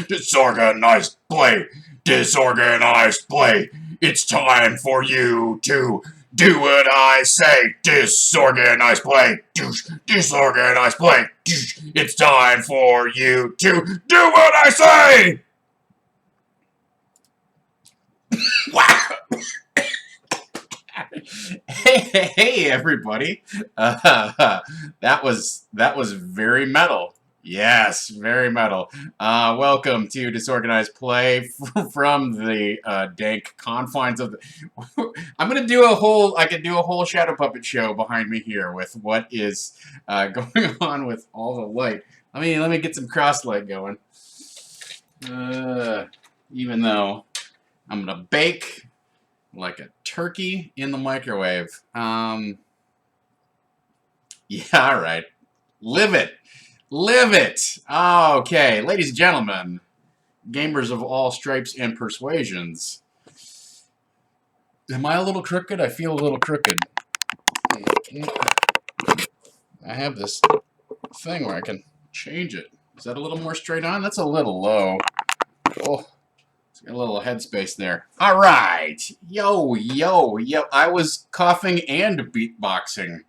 Disorganized play. Disorganized play. It's time for you to do what I say. Disorganized play. Disorganized play. It's time for you to do what I say. Hey, everybody! That was very metal. Yes, very metal. Welcome to Disorganized Play from the dank confines of the. I'm gonna do a whole. I could do a whole shadow puppet show behind me here with what is going on with all the light. Let me get some cross light going. Even though I'm gonna bake like a turkey in the microwave. Yeah, all right. Live it. Live it. Okay, ladies and gentlemen, gamers of all stripes and persuasions. Am I a little crooked? I feel a little crooked. I have this thing where I can change it. Is that a little more straight on? That's a little low. Oh. A little headspace there. All right. Yo. I was coughing and beatboxing,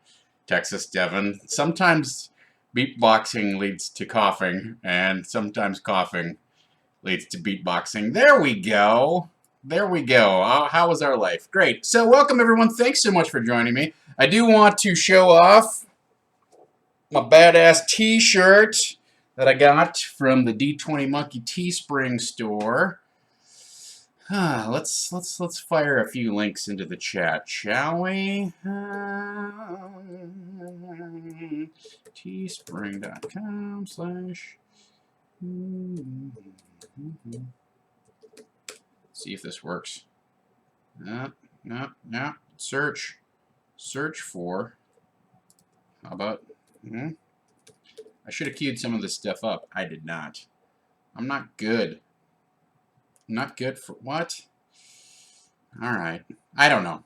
Texas Devon. Sometimes beatboxing leads to coughing, and sometimes coughing leads to beatboxing. There we go. There we go. How was our life? Great. So welcome, everyone. Thanks so much for joining me. I do want to show off my badass t-shirt that I got from the D20 Monkey Teespring store. Let's fire a few links into the chat, shall we? Teespring.com/ see if this works. No. Search for. How about? I should have queued some of this stuff up. I did not. I'm not good. Not good for what? Alright. I don't know.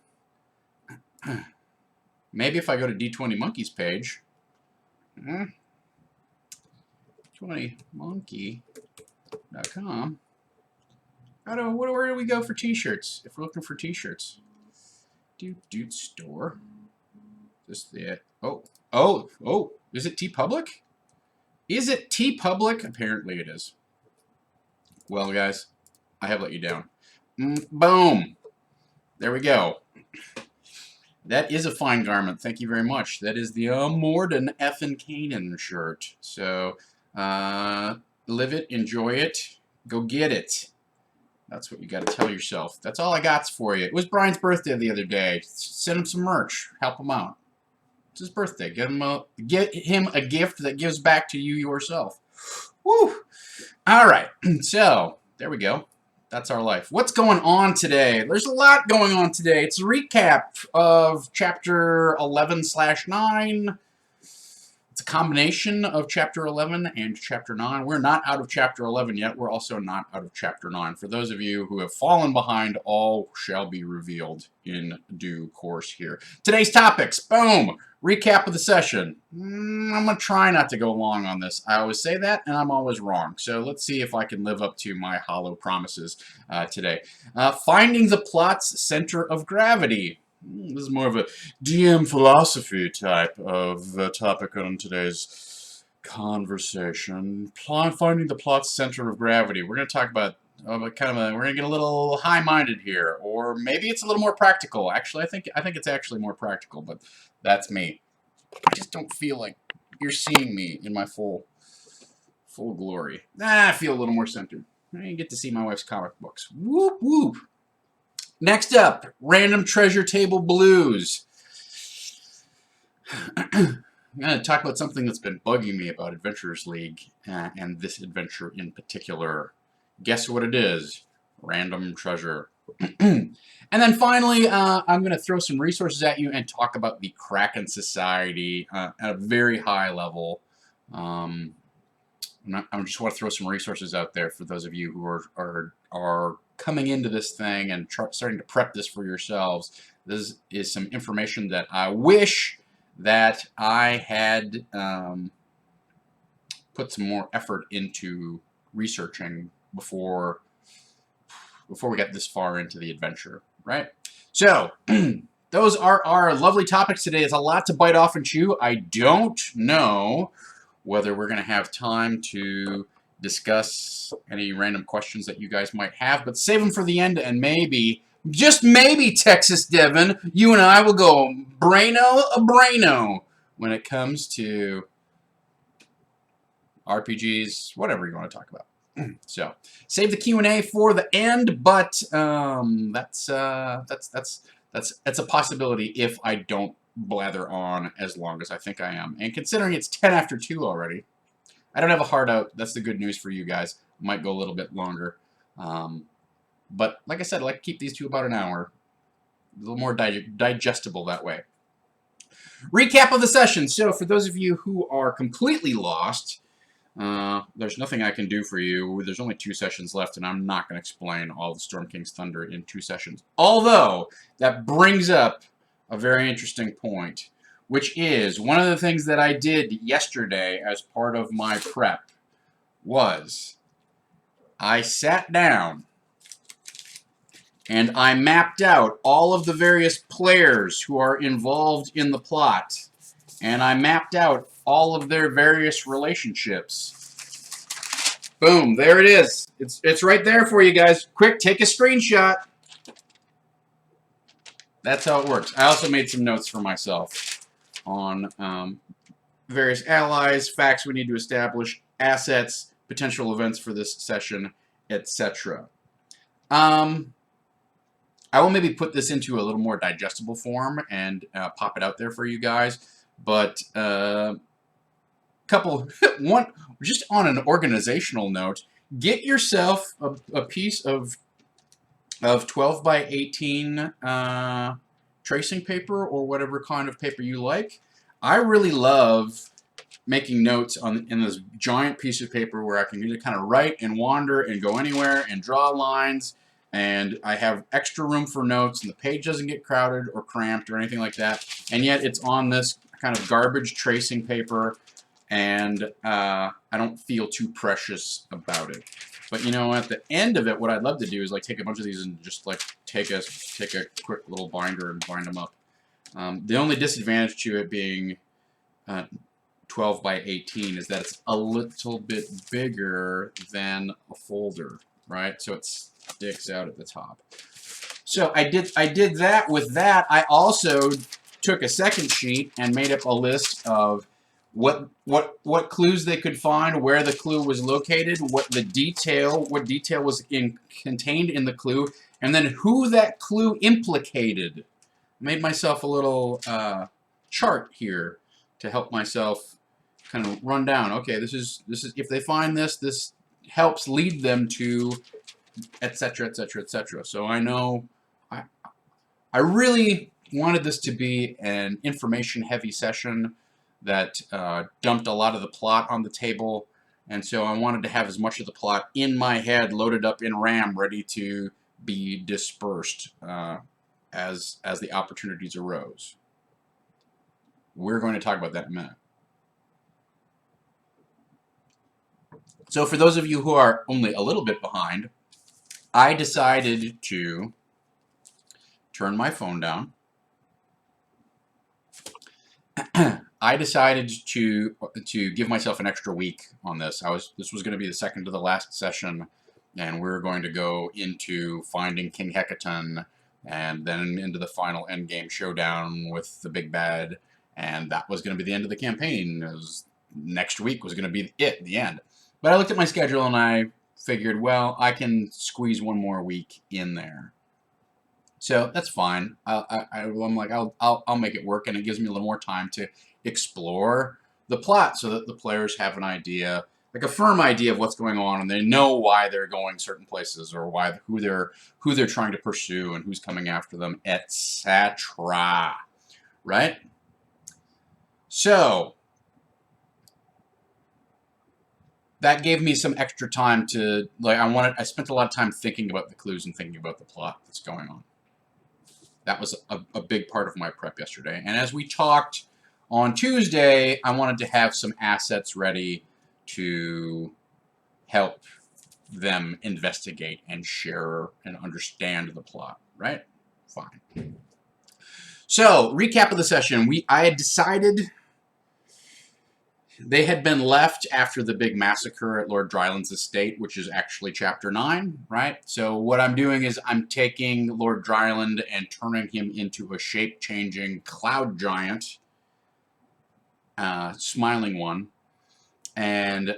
Maybe if I go to D20 Monkeys page. 20monkey.com. Where do we go for t-shirts? If we're looking for t-shirts. Dude store. Is this the Oh, is it TeePublic? Is it TeePublic? Apparently it is. Well, guys, I have let you down. Boom. There we go. That is a fine garment. Thank you very much. That is the Morden Effin' Canaan shirt. So, live it, enjoy it, go get it. That's what you got to tell yourself. That's all I got for you. It was Brian's birthday the other day. Send him some merch. Help him out. It's his birthday. Get him a gift that gives back to you yourself. Woo! All right. So, there we go. That's our life. What's going on today? There's a lot going on today. It's a recap of Chapter 11/9. It's a combination of Chapter 11 and Chapter 9. We're not out of Chapter 11 yet. We're also not out of Chapter 9. For those of you who have fallen behind, all shall be revealed in due course here. Today's topics. Boom. Recap of the session. I'm going to try not to go long on this. I always say that, and I'm always wrong. So let's see if I can live up to my hollow promises today. Finding the plot's center of gravity. This is more of a DM philosophy type of topic on today's conversation. Finding the plot's center of gravity. We're going to talk about we're going to get a little high-minded here, or maybe it's a little more practical. Actually, I think it's actually more practical, but that's me. I just don't feel like you're seeing me in my full glory. I feel a little more centered. I get to see my wife's comic books. Whoop whoop. Next up, random treasure table blues. I'm going to talk about something that's been bugging me about Adventurers League, and this adventure in particular. Guess what it is? Random treasure. And then finally, I'm going to throw some resources at you and talk about the Kraken Society at a very high level. I just want to throw some resources out there for those of you who are coming into this thing and starting to prep this for yourselves, this is some information that I wish that I had put some more effort into researching before we got this far into the adventure, right? So, those are our lovely topics today. It's a lot to bite off and chew. I don't know whether we're going to have time to discuss any random questions that you guys might have, but save them for the end, and maybe, just maybe, Texas Devin, you and I will go braino when it comes to RPGs, whatever you want to talk about. So, save the Q&A for the end, but that's a possibility if I don't blather on as long as I think I am. And considering it's 10 after 2 already, I don't have a heart out. That's the good news for you guys. Might go a little bit longer. But like I said, I like to keep these to about an hour. A little more digestible that way. Recap of the session. So for those of you who are completely lost, there's nothing I can do for you. There's only 2 sessions left, and I'm not going to explain all the Storm King's Thunder in 2 sessions. Although, that brings up a very interesting point, which is one of the things that I did yesterday as part of my prep was I sat down and I mapped out all of the various players who are involved in the plot, and I mapped out all of their various relationships. Boom, there it is. It's right there for you guys. Quick, take a screenshot. That's how it works. I also made some notes for myself on various allies, facts we need to establish, assets, potential events for this session, etc. I will maybe put this into a little more digestible form and pop it out there for you guys. But one, just on an organizational note, get yourself a piece of 12 by 18 tracing paper or whatever kind of paper you like. I really love making notes in this giant piece of paper where I can really kind of write and wander and go anywhere and draw lines, and I have extra room for notes, and the page doesn't get crowded or cramped or anything like that, and yet it's on this kind of garbage tracing paper, and I don't feel too precious about it. But you know, at the end of it, what I'd love to do is like take a bunch of these and just like take a quick little binder and bind them up. The only disadvantage to it being 12 by 18 is that it's a little bit bigger than a folder, right? So it sticks out at the top. So I did that. With that, I also took a second sheet and made up a list of what clues they could find, where the clue was located, what detail was contained in the clue, and then who that clue implicated. Made myself a little chart here to help myself kind of run down. Okay, this is if they find this helps lead them to etc., etc., etc. So I know I really wanted this to be an information-heavy session that dumped a lot of the plot on the table, and so I wanted to have as much of the plot in my head loaded up in RAM, ready to be dispersed as the opportunities arose. We're going to talk about that in a minute. So for those of you who are only a little bit behind, I decided to turn my phone down. I decided to give myself an extra week on this. This was going to be the second to the last session, and we're going to go into finding King Hecaton, and then into the final endgame showdown with the big bad, and that was going to be the end of the campaign. Next week was going to be the end. But I looked at my schedule and I figured, well, I can squeeze one more week in there. So that's fine. I'm like, I'll make it work, and it gives me a little more time to explore the plot so that the players have an idea, like a firm idea of what's going on, and they know why they're going certain places, or who they're trying to pursue, and who's coming after them, etc. Right? So that gave me some extra time to, like, I spent a lot of time thinking about the clues and thinking about the plot that's going on. That was a big part of my prep yesterday. And as we talked on Tuesday, I wanted to have some assets ready to help them investigate and share and understand the plot, right? Fine. So, recap of the session. I had decided they had been left after the big massacre at Lord Dryland's estate, which is actually Chapter 9, right? So what I'm doing is I'm taking Lord Dryland and turning him into a shape-changing cloud giant, smiling one, and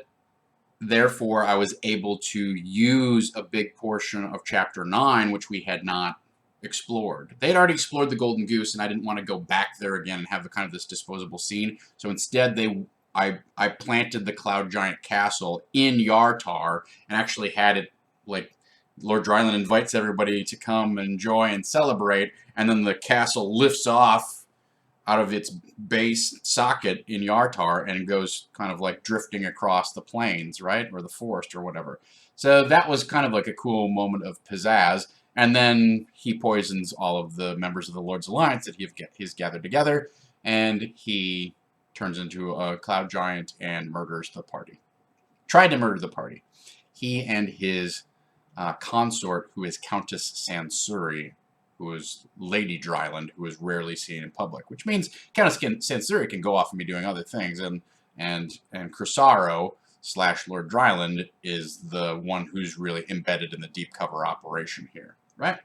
therefore I was able to use a big portion of Chapter 9, which we had not explored. They had already explored the Golden Goose, and I didn't want to go back there again and have the kind of this disposable scene. So instead, I planted the Cloud Giant Castle in Yartar and actually had it, like, Lord Dryland invites everybody to come enjoy and celebrate, and then the castle lifts off out of its base socket in Yartar and goes kind of like drifting across the plains, right? Or the forest or whatever. So that was kind of like a cool moment of pizzazz. And then he poisons all of the members of the Lord's Alliance that he's gathered together, and he turns into a cloud giant and murders the party. Tried to murder the party. He and his consort, who is Countess Sansuri, who is Lady Dryland, who is rarely seen in public, which means Countess Sansuri can go off and be doing other things, and Crisaro / Lord Dryland is the one who's really embedded in the deep cover operation here, right?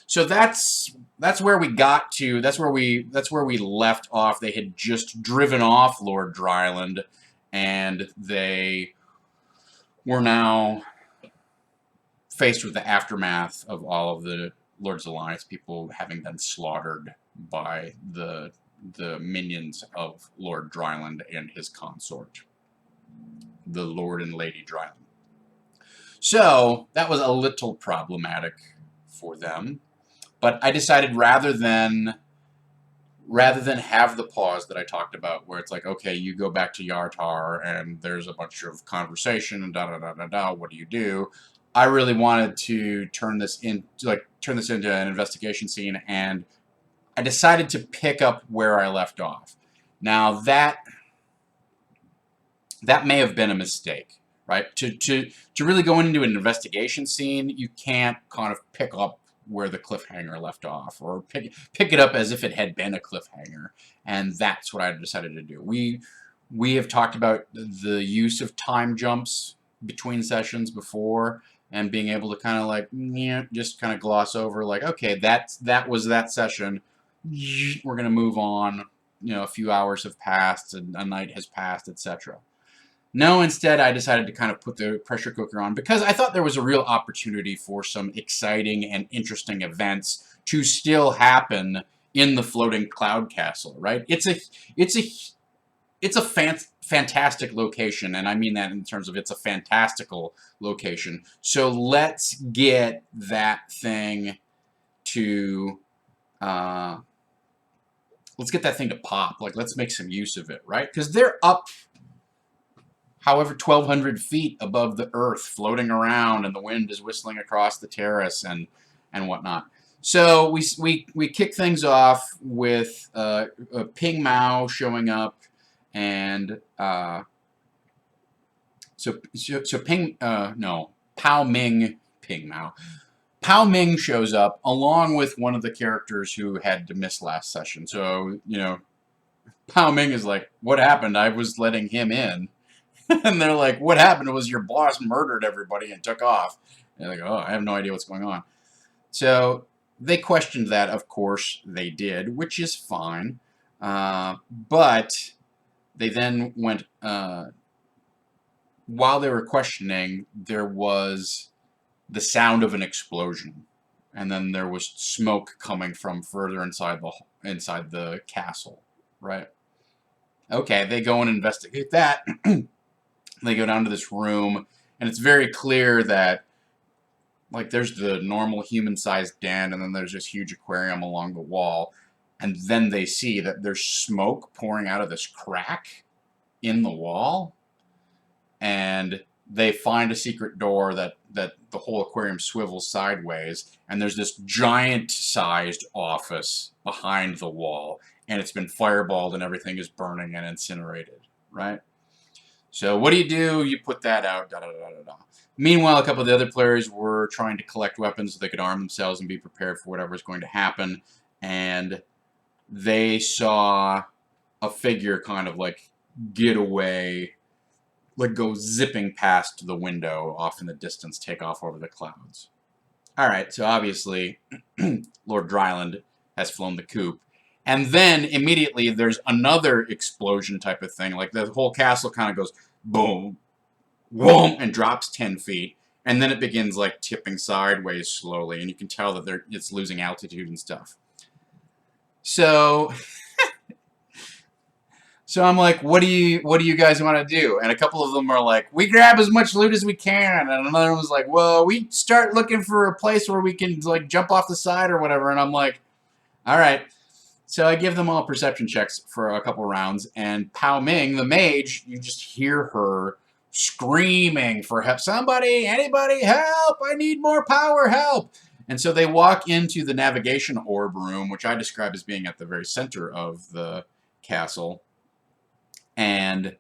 So that's where we got to. That's where we left off. They had just driven off Lord Dryland, and they were now faced with the aftermath of all of the Lord's Alliance people having been slaughtered by the minions of Lord Dryland and his consort, the Lord and Lady Dryland. So that was a little problematic for them, but I decided rather than have the pause that I talked about, where it's like, okay, you go back to Yartar and there's a bunch of conversation and da da da da da. What do you do? I really wanted to turn this into an investigation scene, and I decided to pick up where I left off. Now that may have been a mistake, right? To really go into an investigation scene, you can't kind of pick up where the cliffhanger left off, or pick it up as if it had been a cliffhanger, and that's what I decided to do. We have talked about the use of time jumps between sessions before, and being able to kind of like, just kind of gloss over, like, okay, that was that session. We're gonna move on. A few hours have passed, and a night has passed, etc. No, instead, I decided to kind of put the pressure cooker on, because I thought there was a real opportunity for some exciting and interesting events to still happen in the floating cloud castle, right? It's a fantastic location, and I mean that in terms of it's a fantastical location. So let's get that thing to pop. Like, let's make some use of it, right? Because they're up however 1,200 feet above the earth, floating around, and the wind is whistling across the terrace and whatnot. So we kick things off with Ping Mao showing up, and Pao Ming Ping Mao. Pao Ming shows up along with one of the characters who had to miss last session. So, Pao Ming is like, what happened? I was letting him in. And they're like, what happened? It was your boss murdered everybody and took off. And they're like, oh, I have no idea what's going on. So they questioned that. Of course they did, which is fine. But they then went, while they were questioning, there was the sound of an explosion. And then there was smoke coming from further inside the castle, right? Okay, they go and investigate that. They go down to this room, and it's very clear that, like, there's the normal human-sized den, and then there's this huge aquarium along the wall, and then they see that there's smoke pouring out of this crack in the wall, and they find a secret door that the whole aquarium swivels sideways, and there's this giant-sized office behind the wall, and it's been fireballed, and everything is burning and incinerated, right? So what do? You put that out, da da da da da. Meanwhile, a couple of the other players were trying to collect weapons so they could arm themselves and be prepared for whatever is going to happen, and they saw a figure kind of like get away, like go zipping past the window off in the distance, take off over the clouds. All right, so obviously Lord Dryland has flown the coop. And then immediately there's another explosion type of thing. Like the whole castle kind of goes boom, boom, and drops 10 feet. And then it begins like tipping sideways slowly. And you can tell that it's losing altitude and stuff. So I'm like, what do you guys want to do? And a couple of them are like, we grab as much loot as we can. And another one was like, well, we start looking for a place where we can like jump off the side or whatever. And I'm like, all right. So I give them all perception checks for a couple rounds. And Pao Ming, the mage, you just hear her screaming for help. Somebody, anybody, help! I need more power, help! And so they walk into the navigation orb room, which I describe as being at the very center of the castle. And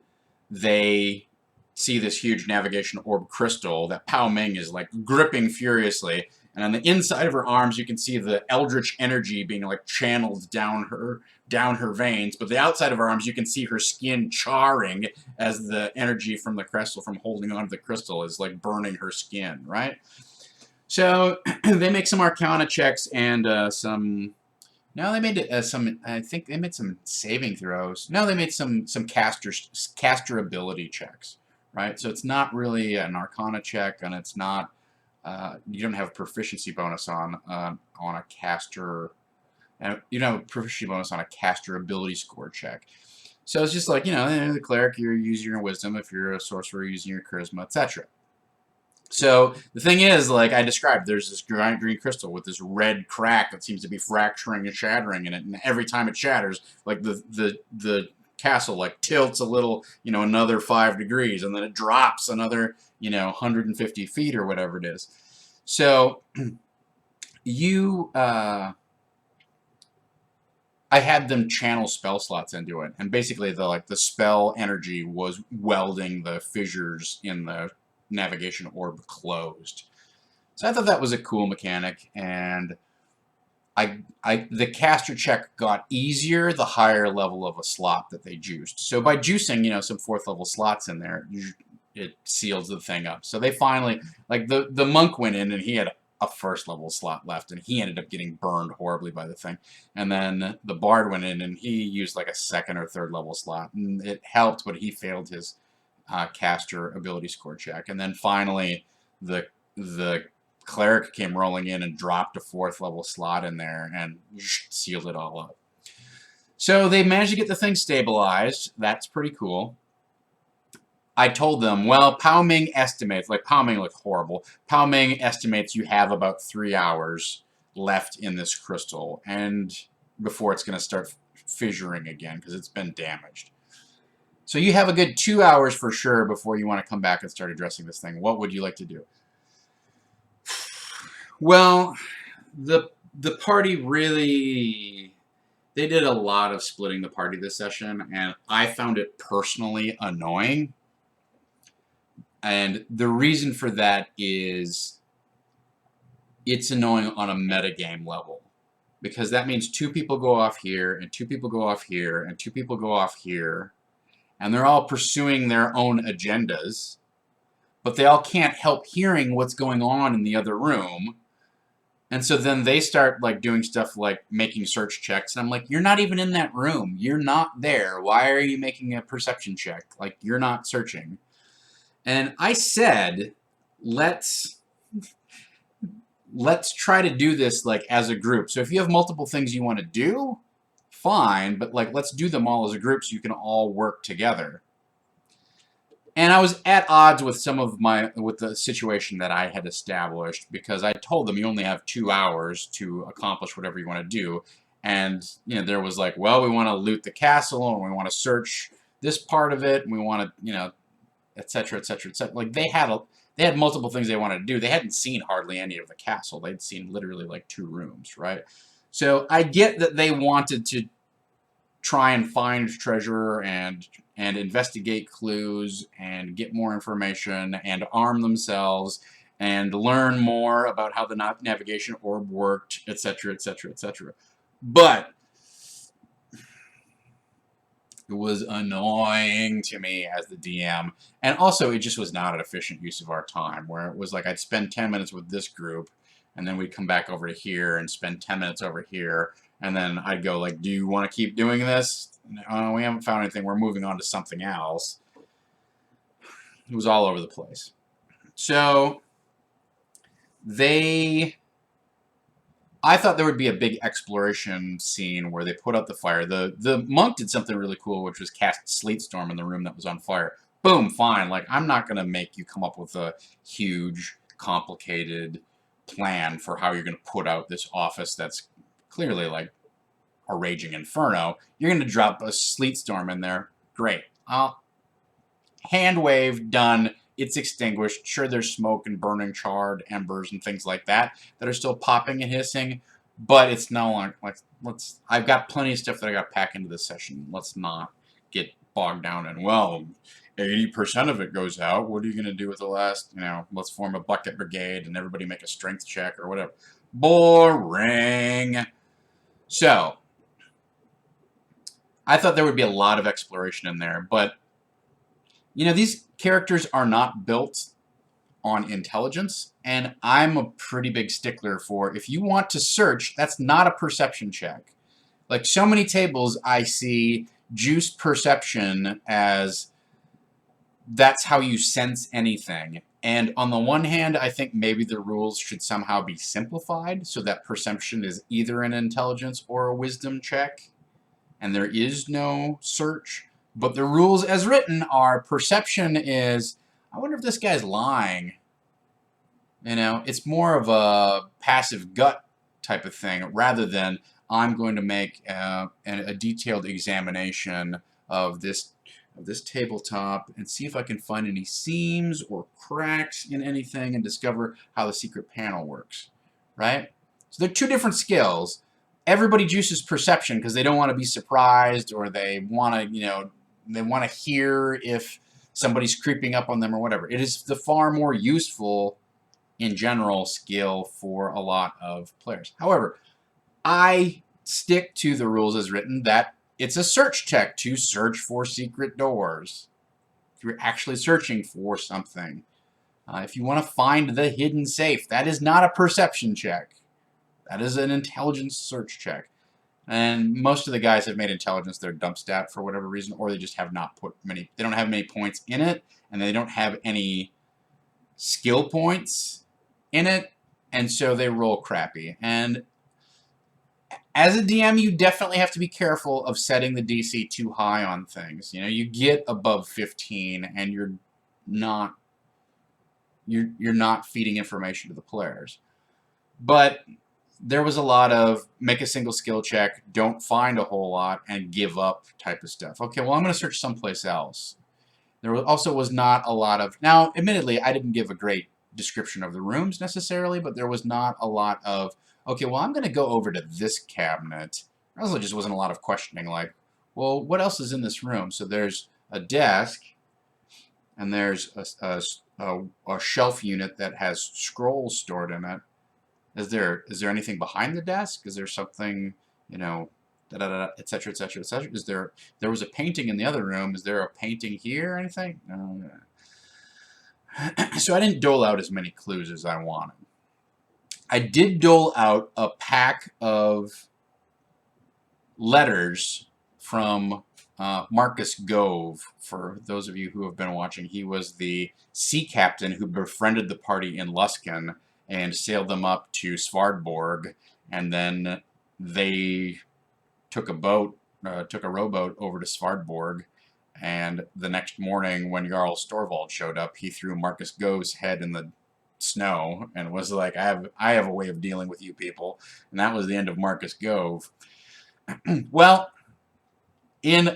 they see this huge navigation orb crystal that Pao Ming is like gripping furiously. And on the inside of her arms, you can see the eldritch energy being like channeled down her veins. But the outside of her arms, you can see her skin charring as the energy from the crystal, from holding onto the crystal, is like burning her skin, right? So they make some Arcana checks and some. No, they made some. I think they made some saving throws. No, they made some caster ability checks, right? So it's not really an Arcana check, and it's not. You don't have a proficiency bonus on a caster. You don't have a proficiency bonus on a caster ability score check. So it's just like, the cleric, you're using your wisdom. If you're a sorcerer, you're using your charisma, etc. So the thing is, like I described, there's this giant green crystal with this red crack that seems to be fracturing and shattering in it, and every time it shatters, like the castle like tilts a little, another 5 degrees, and then it drops another, 150 feet or whatever it is. So I had them channel spell slots into it, and basically the spell energy was welding the fissures in the navigation orb closed. So I thought that was a cool mechanic, and the caster check got easier the higher level of a slot that they juiced. So by juicing, some 4th level slots in there, it seals the thing up. So they finally, like the monk went in and he had a 1st level slot left, and he ended up getting burned horribly by the thing. And then the bard went in and he used like a 2nd or 3rd level slot, and it helped, but he failed his caster ability score check. And then finally the cleric came rolling in and dropped a 4th level slot in there and sealed it all up. So they managed to get the thing stabilized. That's pretty cool. I told them, well, Pao Ming estimates, like Pao Ming looked horrible. Pao Ming estimates you have about 3 hours left in this crystal, and before it's going to start fissuring again because it's been damaged. So you have a good 2 hours for sure before you want to come back and start addressing this thing. What would you like to do? Well, the party really, they did a lot of splitting the party this session, and I found it personally annoying. And the reason for that is it's annoying on a metagame level. Because that means 2 people go off here, and 2 people go off here, and 2 people go off here. And they're all pursuing their own agendas, but they all can't help hearing what's going on in the other room. And so then they start like doing stuff like making search checks, and I'm like, you're not even in that room. You're not there. Why are you making a perception check? Like, you're not searching. And I said, let's try to do this like as a group. So if you have multiple things you want to do, fine, but like let's do them all as a group so you can all work together. And I was at odds with with the situation that I had established, because I told them you only have 2 hours to accomplish whatever you want to do. And there was like, well, we want to loot the castle, and we want to search this part of it, and we want to etc., etc., etc. Like they had multiple things they wanted to do. They hadn't seen hardly any of the castle. They'd seen literally like 2 rooms, right? So I get that they wanted to try and find treasure and investigate clues and get more information and arm themselves and learn more about how the navigation orb worked, etc., etc., etc. But it was annoying to me as the DM, and also it just was not an efficient use of our time, where it was like I'd spend 10 minutes with this group, and then we'd come back over to here and spend 10 minutes over here, and then I'd go like, do you want to keep doing this? No, we haven't found anything, we're moving on to something else. It was all over the place. So I thought there would be a big exploration scene where they put out the fire. The monk did something really cool, which was cast Sleet Storm in the room that was on fire. Boom, fine. Like, I'm not going to make you come up with a huge, complicated plan for how you're going to put out this office that's clearly like a raging inferno. You're going to drop a Sleet Storm in there. Great. Hand wave, done. It's extinguished. Sure, there's smoke and burning charred embers and things like that that are still popping and hissing, but it's no longer like I've got plenty of stuff that I got to pack into this session. Let's not get bogged down in, well, 80% of it goes out. What are you going to do with the last, let's form a bucket brigade and everybody make a strength check or whatever. Boring. So, I thought there would be a lot of exploration in there, but these characters are not built on intelligence, and I'm a pretty big stickler for, if you want to search, that's not a perception check. Like, so many tables I see juice perception as that's how you sense anything. And on the one hand, I think maybe the rules should somehow be simplified so that perception is either an intelligence or a wisdom check, and there is no search. But the rules as written are perception is, I wonder if this guy's lying. It's more of a passive gut type of thing rather than I'm going to make a detailed examination of this tabletop and see if I can find any seams or cracks in anything and discover how the secret panel works, right? So they're 2 different skills. Everybody juices perception because they don't want to be surprised, or they want to, they want to hear if somebody's creeping up on them or whatever. It is the far more useful, in general, skill for a lot of players. However, I stick to the rules as written that it's a search check to search for secret doors. If you're actually searching for something. If you want to find the hidden safe, that is not a perception check. That is an intelligence search check. And most of the guys have made intelligence their dump stat for whatever reason, or they just have not put many, they don't have many points in it, and they don't have any skill points in it, and so they roll crappy. And as a DM, you definitely have to be careful of setting the DC too high on things. You get above 15, and you're not feeding information to the players. But there was a lot of make a single skill check, don't find a whole lot, and give up type of stuff. Okay, well, I'm going to search someplace else. There also was not a lot of... Now, admittedly, I didn't give a great description of the rooms necessarily, but there was not a lot of, okay, well, I'm going to go over to this cabinet. There also just wasn't a lot of questioning, like, well, what else is in this room? So there's a desk, and there's a shelf unit that has scrolls stored in it. Is there anything behind the desk? Is there something, et cetera, et cetera, et cetera? There was a painting in the other room. Is there a painting here or anything? No. So I didn't dole out as many clues as I wanted. I did dole out a pack of letters from Marcus Gove. For those of you who have been watching, he was the sea captain who befriended the party in Luskan and sailed them up to Svardborg, and then they took a rowboat over to Svardborg, and the next morning when Jarl Storvald showed up, he threw Marcus Gove's head in the snow and was like, I have a way of dealing with you people, and that was the end of Marcus Gove. Well, in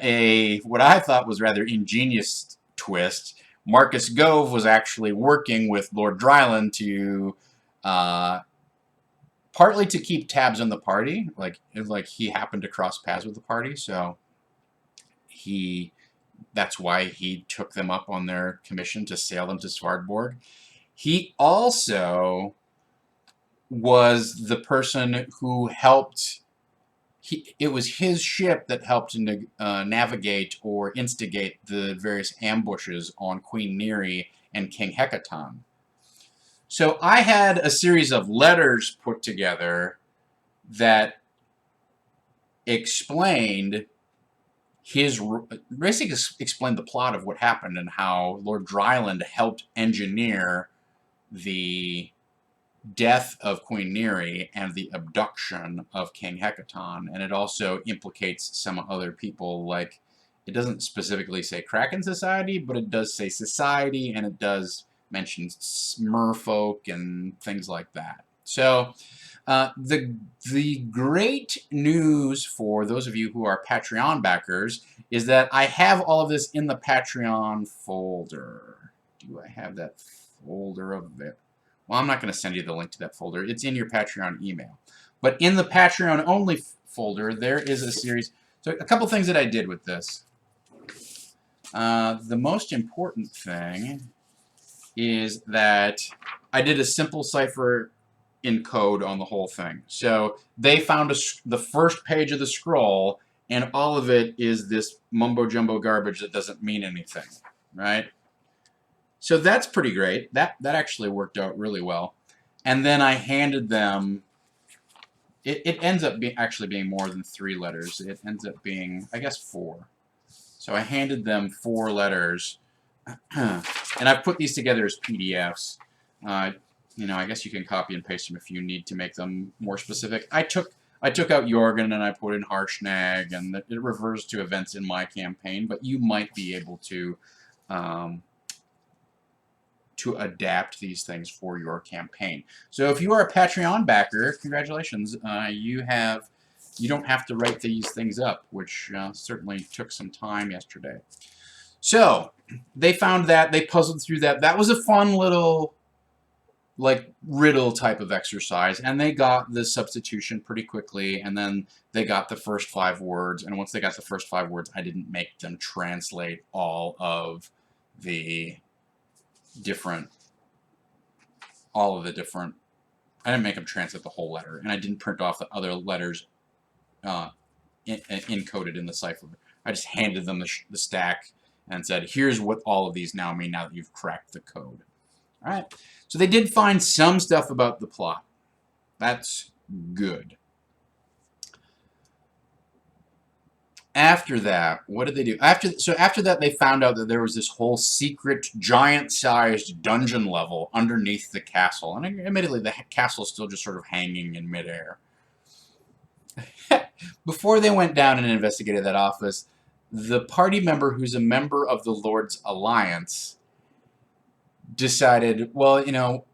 what I thought was rather ingenious twist, Marcus Gove was actually working with Lord Dryland to partly to keep tabs on the party, like he happened to cross paths with the party, so that's why he took them up on their commission to sail them to Svardborg. He also was the person who helped. It was his ship that helped navigate or instigate the various ambushes on Queen Neri and King Hekaton. So I had a series of letters put together that explained basically explained the plot of what happened and how Lord Dryland helped engineer the death of Queen Neri and the abduction of King Hekaton, and it also implicates some other people, like, it doesn't specifically say Kraken Society, but it does say Society, and it does mention merfolk and things like that. So the great news for those of you who are Patreon backers is that I have all of this in the Patreon folder. Do I have that folder of it? Well, I'm not going to send you the link to that folder. It's in your Patreon email. But in the Patreon only folder, there is a series. So a couple things that I did with this. The most important thing is that I did a simple cipher encode on the whole thing. So they found the first page of the scroll, and all of it is this mumbo-jumbo garbage that doesn't mean anything, right? So that's pretty great. That actually worked out really well. And then I handed them, it ends up actually being more than 3 letters. It ends up being, I guess, 4. So I handed them 4 letters, and I've put these together as PDFs. You know, I guess you can copy and paste them if you need to make them more specific. I took out Jorgen and I put in Harshnag, and it refers to events in my campaign, but you might be able to adapt these things for your campaign. So if you are a Patreon backer, congratulations. You don't have to write these things up, which certainly took some time yesterday. So they found that, they puzzled through that. That was a fun little, like, riddle type of exercise, and they got the substitution pretty quickly, and then they got the first 5 words, and once they got the first 5 words, I didn't make them translate all of the different, I didn't make them translate the whole letter, and I didn't print off the other letters encoded in the cipher. I just handed them the stack and said, here's what all of these now mean now that you've cracked the code. All right. So they did find some stuff about the plot. That's good. After that, what did they do? After that, they found out that there was this whole secret, giant-sized dungeon level underneath the castle. And admittedly, the castle is still just sort of hanging in midair. Before they went down and investigated that office, the party member who's a member of the Lord's Alliance decided, well, you know,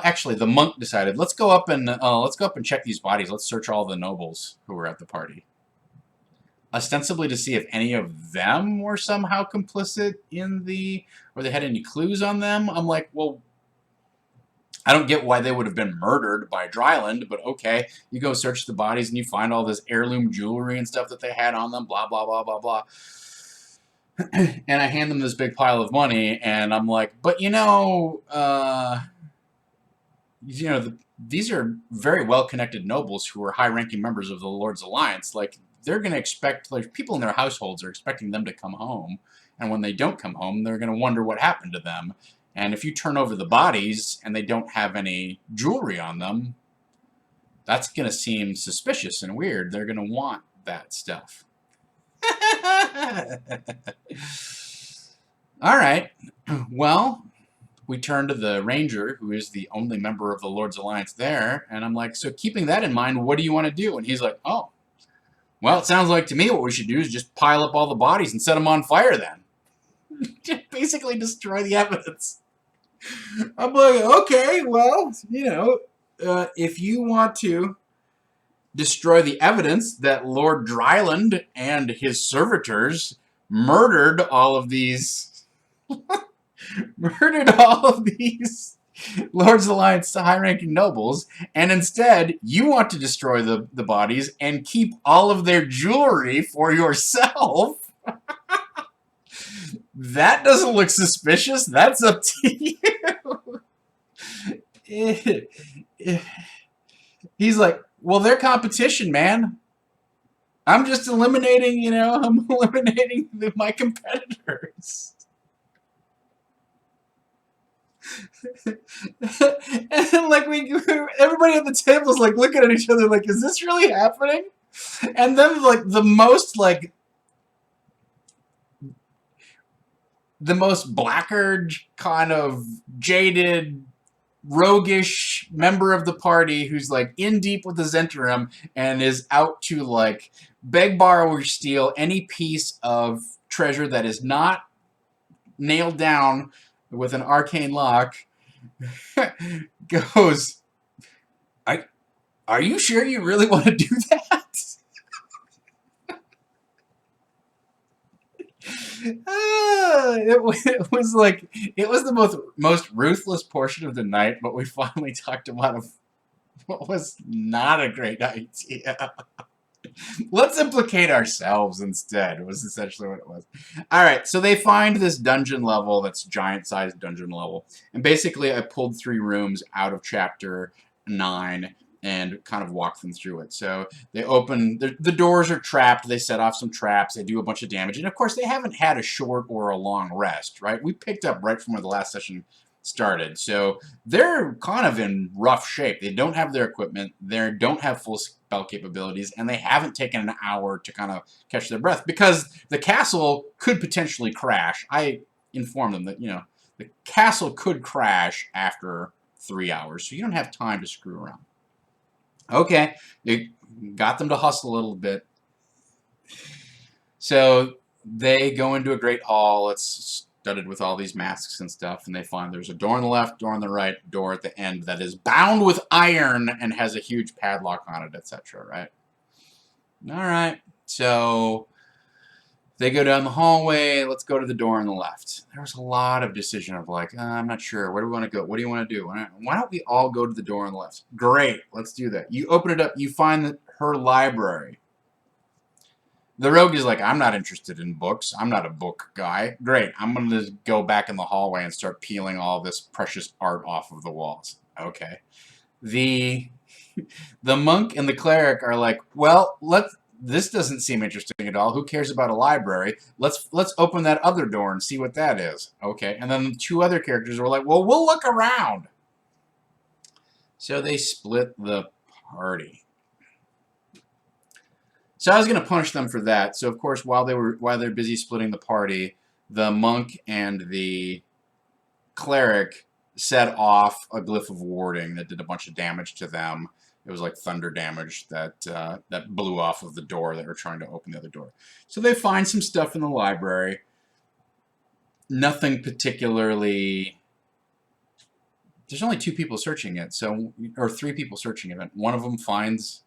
actually, the monk decided, let's go up and check these bodies. Let's search all the nobles who were at the party, ostensibly to see if any of them were somehow complicit in or they had any clues on them. I'm like, well, I don't get why they would have been murdered by Dryland, but okay, you go search the bodies and you find all this heirloom jewelry and stuff that they had on them, blah, blah, blah, blah, blah. And I hand them this big pile of money, and I'm like, but these are very well-connected nobles who are high-ranking members of the Lord's Alliance. Like, they're going to expect, like, people in their households are expecting them to come home, and when they don't come home, they're going to wonder what happened to them. And if you turn over the bodies and they don't have any jewelry on them, that's going to seem suspicious and weird. They're going to want that stuff. All right. Well, we turn to the ranger, who is the only member of the Lord's Alliance there, and I'm like, so keeping that in mind, what do you want to do? And he's like, oh, well, it sounds like to me what we should do is just pile up all the bodies and set them on fire then. Just basically destroy the evidence. I'm like, okay, well, if you want to destroy the evidence that Lord Dryland and his servitors murdered all of these murdered all of these Lord's Alliance high-ranking nobles, and instead you want to destroy the bodies and keep all of their jewelry for yourself. That doesn't look suspicious. That's up to you. He's like, well, they're competition, man. I'm just eliminating, I'm eliminating my competitors. And like everybody at the table is like looking at each other like, is this really happening? And then like the most blackguard, kind of jaded, roguish member of the party who's like in deep with the Zentarum and is out to like beg, borrow, or steal any piece of treasure that is not nailed down with an arcane lock, goes, are you sure you really want to do that? It was the most ruthless portion of the night, but we finally talked about what was not a great idea. Let's implicate ourselves instead, was essentially what it was. Alright, so they find this dungeon level that's giant-sized dungeon level. And basically I pulled 3 rooms out of chapter 9 and kind of walked them through it. So they open, the doors are trapped, they set off some traps, they do a bunch of damage. And of course they haven't had a short or a long rest, right? We picked up right from where the last session started. So they're kind of in rough shape. They don't have their equipment, they don't have full spell capabilities, and they haven't taken an hour to kind of catch their breath because the castle could potentially crash. I informed them that, the castle could crash after 3 hours, so you don't have time to screw around. Okay, it got them to hustle a little bit. So they go into a great hall. It's studded with all these masks and stuff, and they find there's a door on the left, door on the right, door at the end that is bound with iron and has a huge padlock on it, etc., right? Alright, so they go down the hallway, let's go to the door on the left. There was a lot of decision of like, I'm not sure, where do we want to go? What do you want to do? Why don't we all go to the door on the left? Great, let's do that. You open it up, you find her library. The rogue is like, I'm not interested in books. I'm not a book guy. Great. I'm going to go back in the hallway and start peeling all this precious art off of the walls. Okay. The monk and the cleric are like, well, this doesn't seem interesting at all. Who cares about a library? Let's open that other door and see what that is. Okay. And then 2 other characters were like, well, we'll look around. So they split the party. So I was going to punish them for that. So of course, while they're busy splitting the party, the monk and the cleric set off a glyph of warding that did a bunch of damage to them. It was like thunder damage that blew off of the door that were trying to open the other door. So they find some stuff in the library. Nothing particularly. There's only 2 people searching it, or 3 people searching it. One of them finds,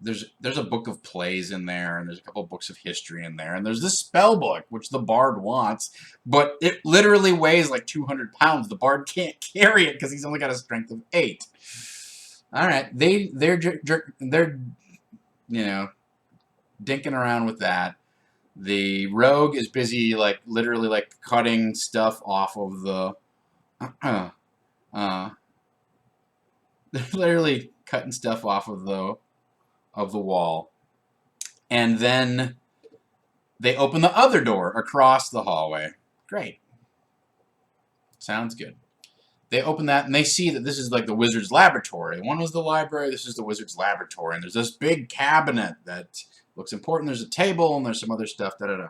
there's a book of plays in there, and there's a couple of books of history in there, and there's this spell book, which the bard wants, but it literally weighs like 200 pounds. The bard can't carry it because he's only got a strength of 8. All right, they're dinking around with that. The rogue is busy literally cutting stuff off of the. They're literally cutting stuff off of the wall, and then they open the other door across the hallway. Great. Sounds good. They open that, and they see that this is like the wizard's laboratory. One was the library, this is the wizard's laboratory, and there's this big cabinet that looks important. There's a table, and there's some other stuff, da-da-da.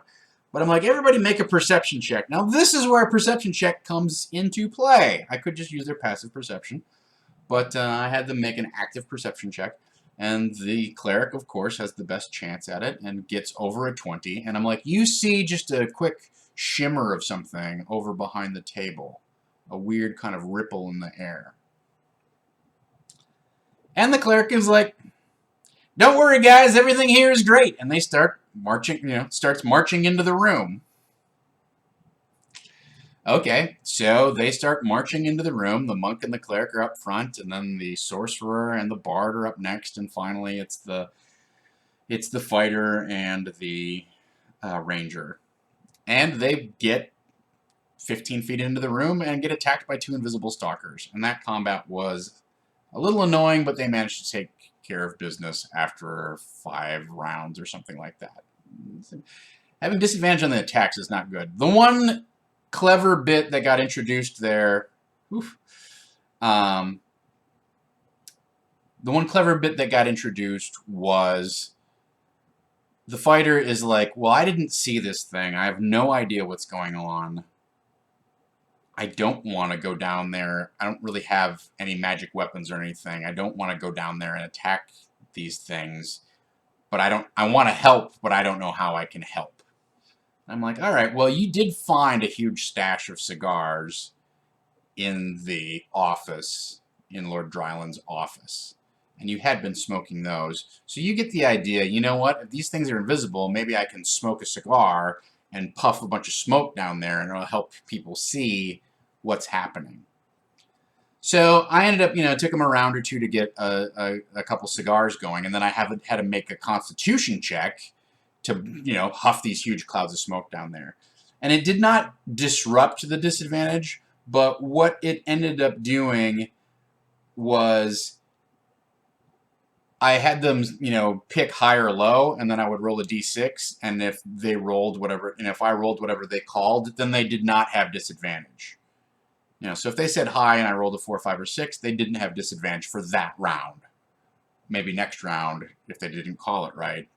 But I'm like, everybody make a perception check. Now, this is where a perception check comes into play. I could just use their passive perception, but I had them make an active perception check. And the cleric, of course, has the best chance at it and gets over a 20. And I'm like, you see just a quick shimmer of something over behind the table. A weird kind of ripple in the air. And the cleric is like, don't worry, guys, everything here is great. And they start marching, starts marching into the room. Okay, so they start marching into the room. The monk and the cleric are up front, and then the sorcerer and the bard are up next, and finally it's the fighter and the ranger. And they get 15 feet into the room and get attacked by two invisible stalkers. And that combat was a little annoying, but they managed to take care of business after 5 rounds or something like that. Having disadvantage on the attacks is not good. The one clever bit that got introduced there, the one clever bit that got introduced was the fighter is like, well, I didn't see this thing. I have no idea what's going on. I don't want to go down there. I don't really have any magic weapons or anything. I don't want to go down there and attack these things. But I want to help, but I don't know how I can help. I'm like, all right, well, you did find a huge stash of cigars in the office, in Lord Dryland's office. And you had been smoking those. So you get the idea, you know what, if these things are invisible, maybe I can smoke a cigar and puff a bunch of smoke down there, and it'll help people see what's happening. So I ended up, it took him a round or two to get a couple cigars going, and then I had to make a constitution check to, huff these huge clouds of smoke down there. And it did not disrupt the disadvantage, but what it ended up doing was I had them, pick high or low, and then I would roll a d6, and if they rolled whatever, and if I rolled whatever they called, then they did not have disadvantage. So if they said high and I rolled a 4, 5, or 6, they didn't have disadvantage for that round. Maybe next round, if they didn't call it right,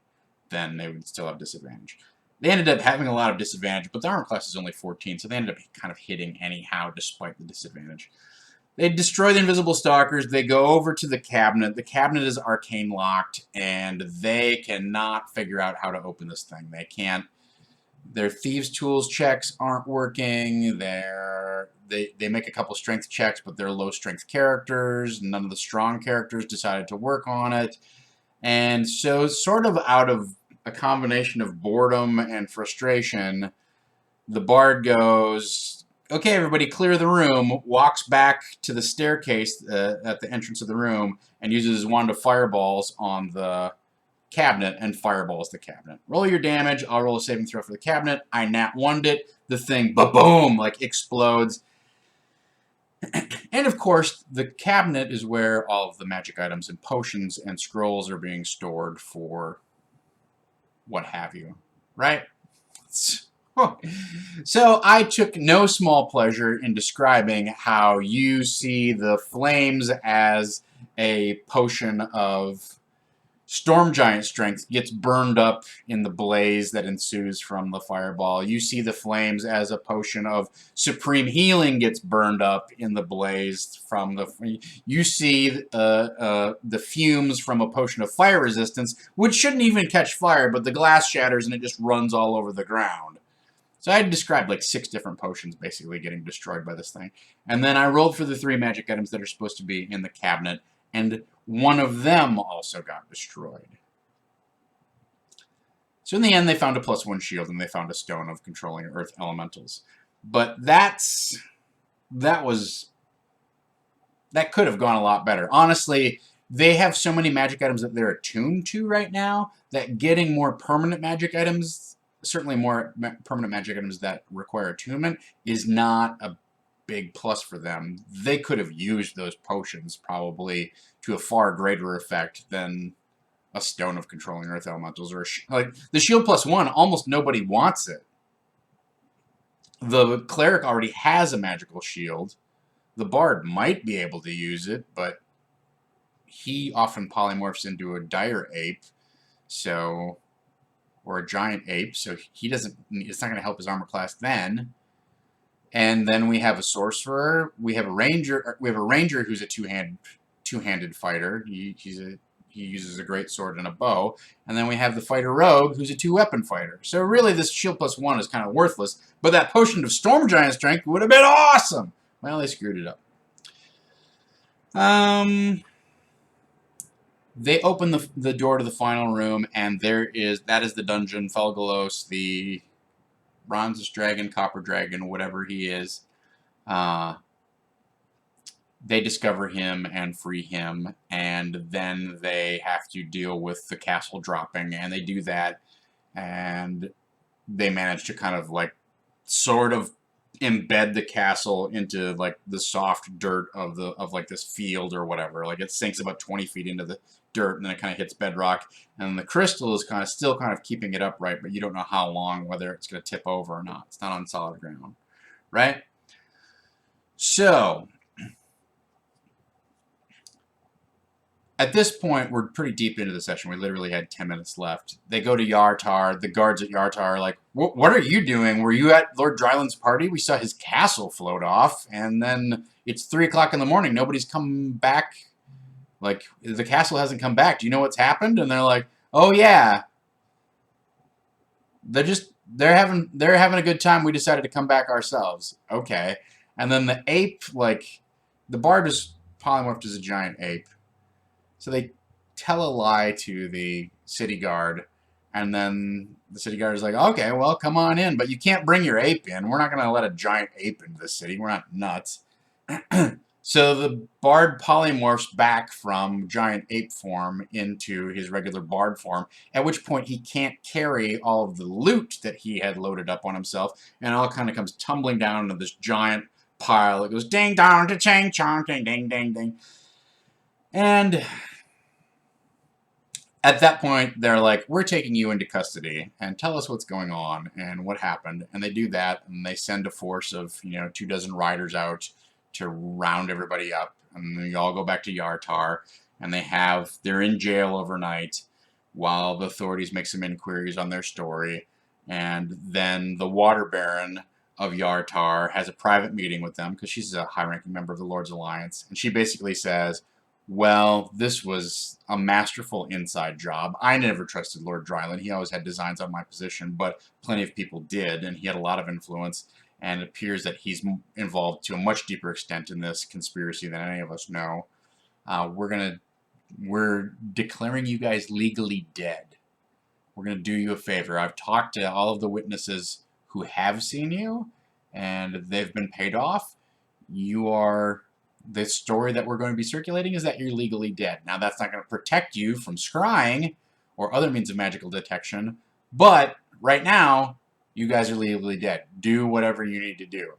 then they would still have disadvantage. They ended up having a lot of disadvantage, but the armor class is only 14, so they ended up kind of hitting anyhow despite the disadvantage. They destroy the invisible stalkers. They go over to the cabinet. The cabinet is arcane locked, and they cannot figure out how to open this thing. They can't. Their thieves' tools checks aren't working. They make a couple strength checks, but they're low-strength characters. None of the strong characters decided to work on it. And so sort of out of a combination of boredom and frustration, the bard goes, okay, everybody clear the room, walks back to the staircase at the entrance of the room, and uses his wand of fireballs on the cabinet and fireballs the cabinet. Roll your damage. I'll roll a saving throw for the cabinet. I nat 1'd it. The thing, ba-boom, like explodes. And of course, the cabinet is where all of the magic items and potions and scrolls are being stored for what have you, right? So I took no small pleasure in describing how you see the flames as a potion of Storm Giant strength gets burned up in the blaze that ensues from the fireball. You see the flames as a potion of supreme healing gets burned up in the blaze from the... You see the fumes from a potion of fire resistance, which shouldn't even catch fire, but the glass shatters and it just runs all over the ground. So I had described like 6 different potions basically getting destroyed by this thing. And then I rolled for the 3 magic items that are supposed to be in the cabinet, and one of them also got destroyed. So in the end, they found a +1 shield, and they found a stone of controlling earth elementals. But that could have gone a lot better. Honestly, they have so many magic items that they're attuned to right now that getting more permanent magic items, certainly more permanent magic items that require attunement, is not a big plus for them. They could have used those potions probably to a far greater effect than a stone of controlling earth elementals, or like the shield +1. Almost nobody wants it. The cleric already has a magical shield. The bard might be able to use it, but he often polymorphs into a dire ape, so, or a giant ape, so he doesn't. It's not going to help his armor class then. And then we have a sorcerer. We have a ranger. We have a ranger who's a two-handed fighter. He uses a great sword and a bow. And then we have the fighter rogue, who's a 2-weapon fighter. So really, this shield +1 is kind of worthless. But that potion of storm giant strength would have been awesome. Well, they screwed it up. They open the door to the final room, and that is the dungeon. Felgalos, the bronze dragon, copper dragon, whatever he is. They discover him and free him, and then they have to deal with the castle dropping, and they do that, and they manage to kind of like sort of embed the castle into like the soft dirt of like this field or whatever. Like it sinks about 20 feet into the dirt, and then it kind of hits bedrock, and the crystal is kind of still kind of keeping it upright, but you don't know how long, whether it's going to tip over or not. It's not on solid ground, right? So at this point, we're pretty deep into the session. We literally had 10 minutes left. They go to Yartar. The guards at Yartar are like, what are you doing? Were you at Lord Dryland's party? We saw his castle float off, and then it's 3 o'clock in the morning. Nobody's come back. Like, the castle hasn't come back. Do you know what's happened? And they're like, oh, yeah. They're having a good time. We decided to come back ourselves. Okay. And then the ape, like, the bard is polymorphed as a giant ape. So they tell a lie to the city guard, and then the city guard is like, okay, well, come on in, but you can't bring your ape in. We're not going to let a giant ape into the city. We're not nuts. So the bard polymorphs back from giant ape form into his regular bard form, at which point he can't carry all of the loot that he had loaded up on himself, and it all kind of comes tumbling down into this giant pile. It goes ding dong to chang chong ding ding ding ding. And at that point, they're like, we're taking you into custody, and tell us what's going on and what happened. And they do that, and they send a force of, 24 riders out to round everybody up. And they all go back to Yartar, and they're in jail overnight while the authorities make some inquiries on their story. And then the Water Baron of Yartar has a private meeting with them, because she's a high-ranking member of the Lord's Alliance. And she basically says, well, this was a masterful inside job. I never trusted Lord Dryland. He always had designs on my position, but plenty of people did, and he had a lot of influence, and it appears that he's involved to a much deeper extent in this conspiracy than any of us know. We're declaring you guys legally dead. We're going to do you a favor. I've talked to all of the witnesses who have seen you, and they've been paid off. The story that we're going to be circulating is that you're legally dead. Now, that's not going to protect you from scrying or other means of magical detection, but right now, you guys are legally dead. Do whatever you need to do.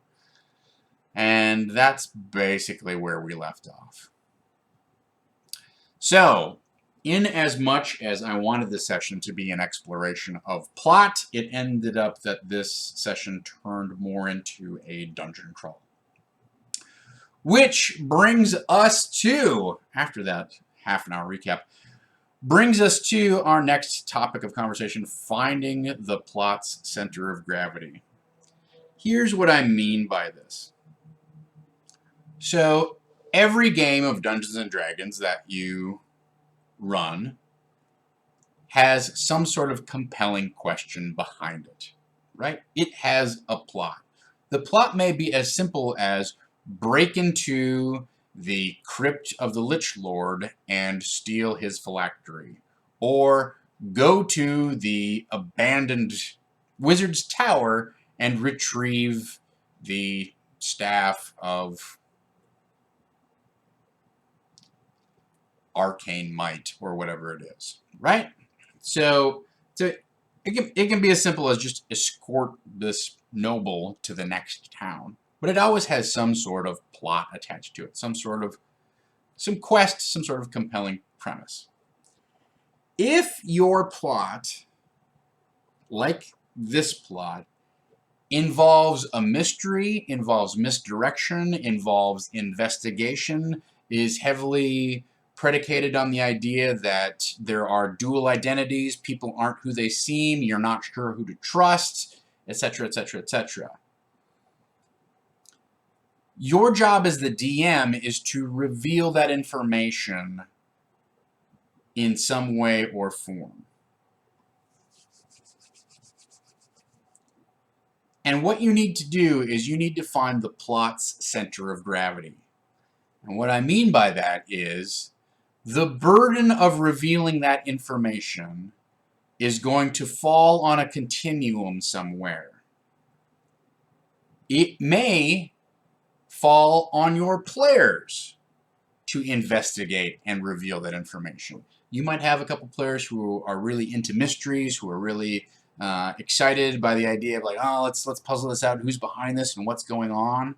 And that's basically where we left off. So, in as much as I wanted this session to be an exploration of plot, it ended up that this session turned more into a dungeon crawl. Which brings us to, after that half-an-hour recap, brings us to our next topic of conversation, finding the plot's center of gravity. Here's what I mean by this. So, every game of Dungeons & Dragons that you run has some sort of compelling question behind it, right? It has a plot. The plot may be as simple as break into the crypt of the Lich Lord and steal his phylactery, or go to the abandoned wizard's tower and retrieve the staff of arcane might, or whatever it is, right? So it can be as simple as just escort this noble to the next town. But it always has some sort of plot attached to it, some quest, some sort of compelling premise. If your plot, like this plot, involves a mystery, involves misdirection, involves investigation, is heavily predicated on the idea that there are dual identities, people aren't who they seem, you're not sure who to trust, etc., etc., etc., your job as the DM is to reveal that information in some way or form. And what you need to do is you need to find the plot's center of gravity. And what I mean by that is the burden of revealing that information is going to fall on a continuum somewhere. it may fall on your players to investigate and reveal that information. You might have a couple players who are really into mysteries, who are really excited by the idea of like, oh, let's puzzle this out, who's behind this and what's going on.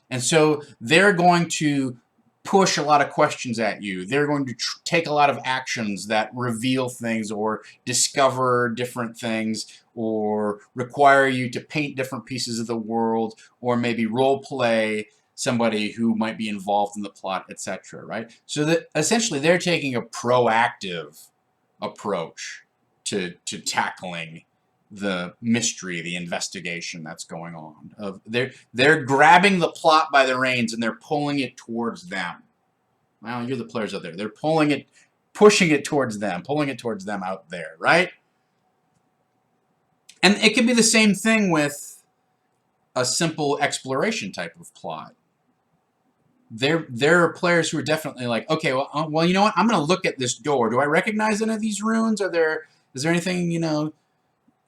And so they're going to push a lot of questions at you. They're going to take a lot of actions that reveal things or discover different things or require you to paint different pieces of the world or maybe role play somebody who might be involved in the plot, etc. Right? So that essentially they're taking a proactive approach to tackling the mystery, the investigation that's going on. They're grabbing the plot by the reins and they're pulling it towards them. Well, you're the players out there. They're pulling it, pushing it towards them, pulling it towards them out there, right? And it can be the same thing with a simple exploration type of plot. There are players who are definitely like, okay, well, you know what? I'm going to look at this door. Do I recognize any of these runes? Is there anything,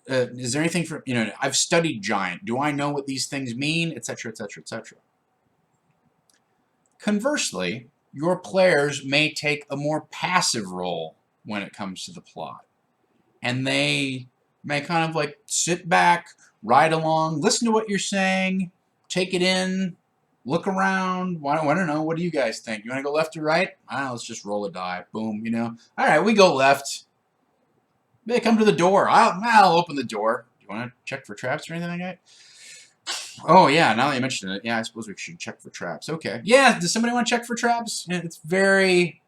is there anything from, I've studied Giant. Do I know what these things mean? Etc., etc., etc. Conversely, your players may take a more passive role when it comes to the plot. And they may kind of like sit back, ride along, listen to what you're saying, take it in, look around. I don't know. What do you guys think? You want to go left or right? Let's just roll a die. Boom, All right, we go left. They come to the door. I'll open the door. Do you want to check for traps or anything like that? Oh, yeah, now that you mentioned it, yeah, I suppose we should check for traps. Okay. Yeah, does somebody want to check for traps? It's very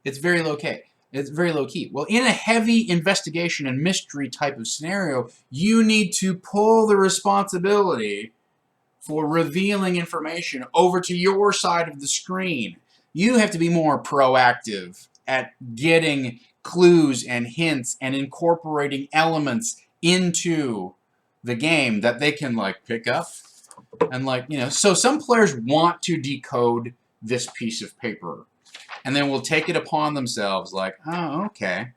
low-key. It's very low-key. Well, in a heavy investigation and mystery type of scenario, you need to pull the responsibility for revealing information over to your side of the screen. You have to be more proactive at getting clues and hints and incorporating elements into the game that they can like pick up and so some players want to decode this piece of paper and then will take it upon themselves like, oh, okay,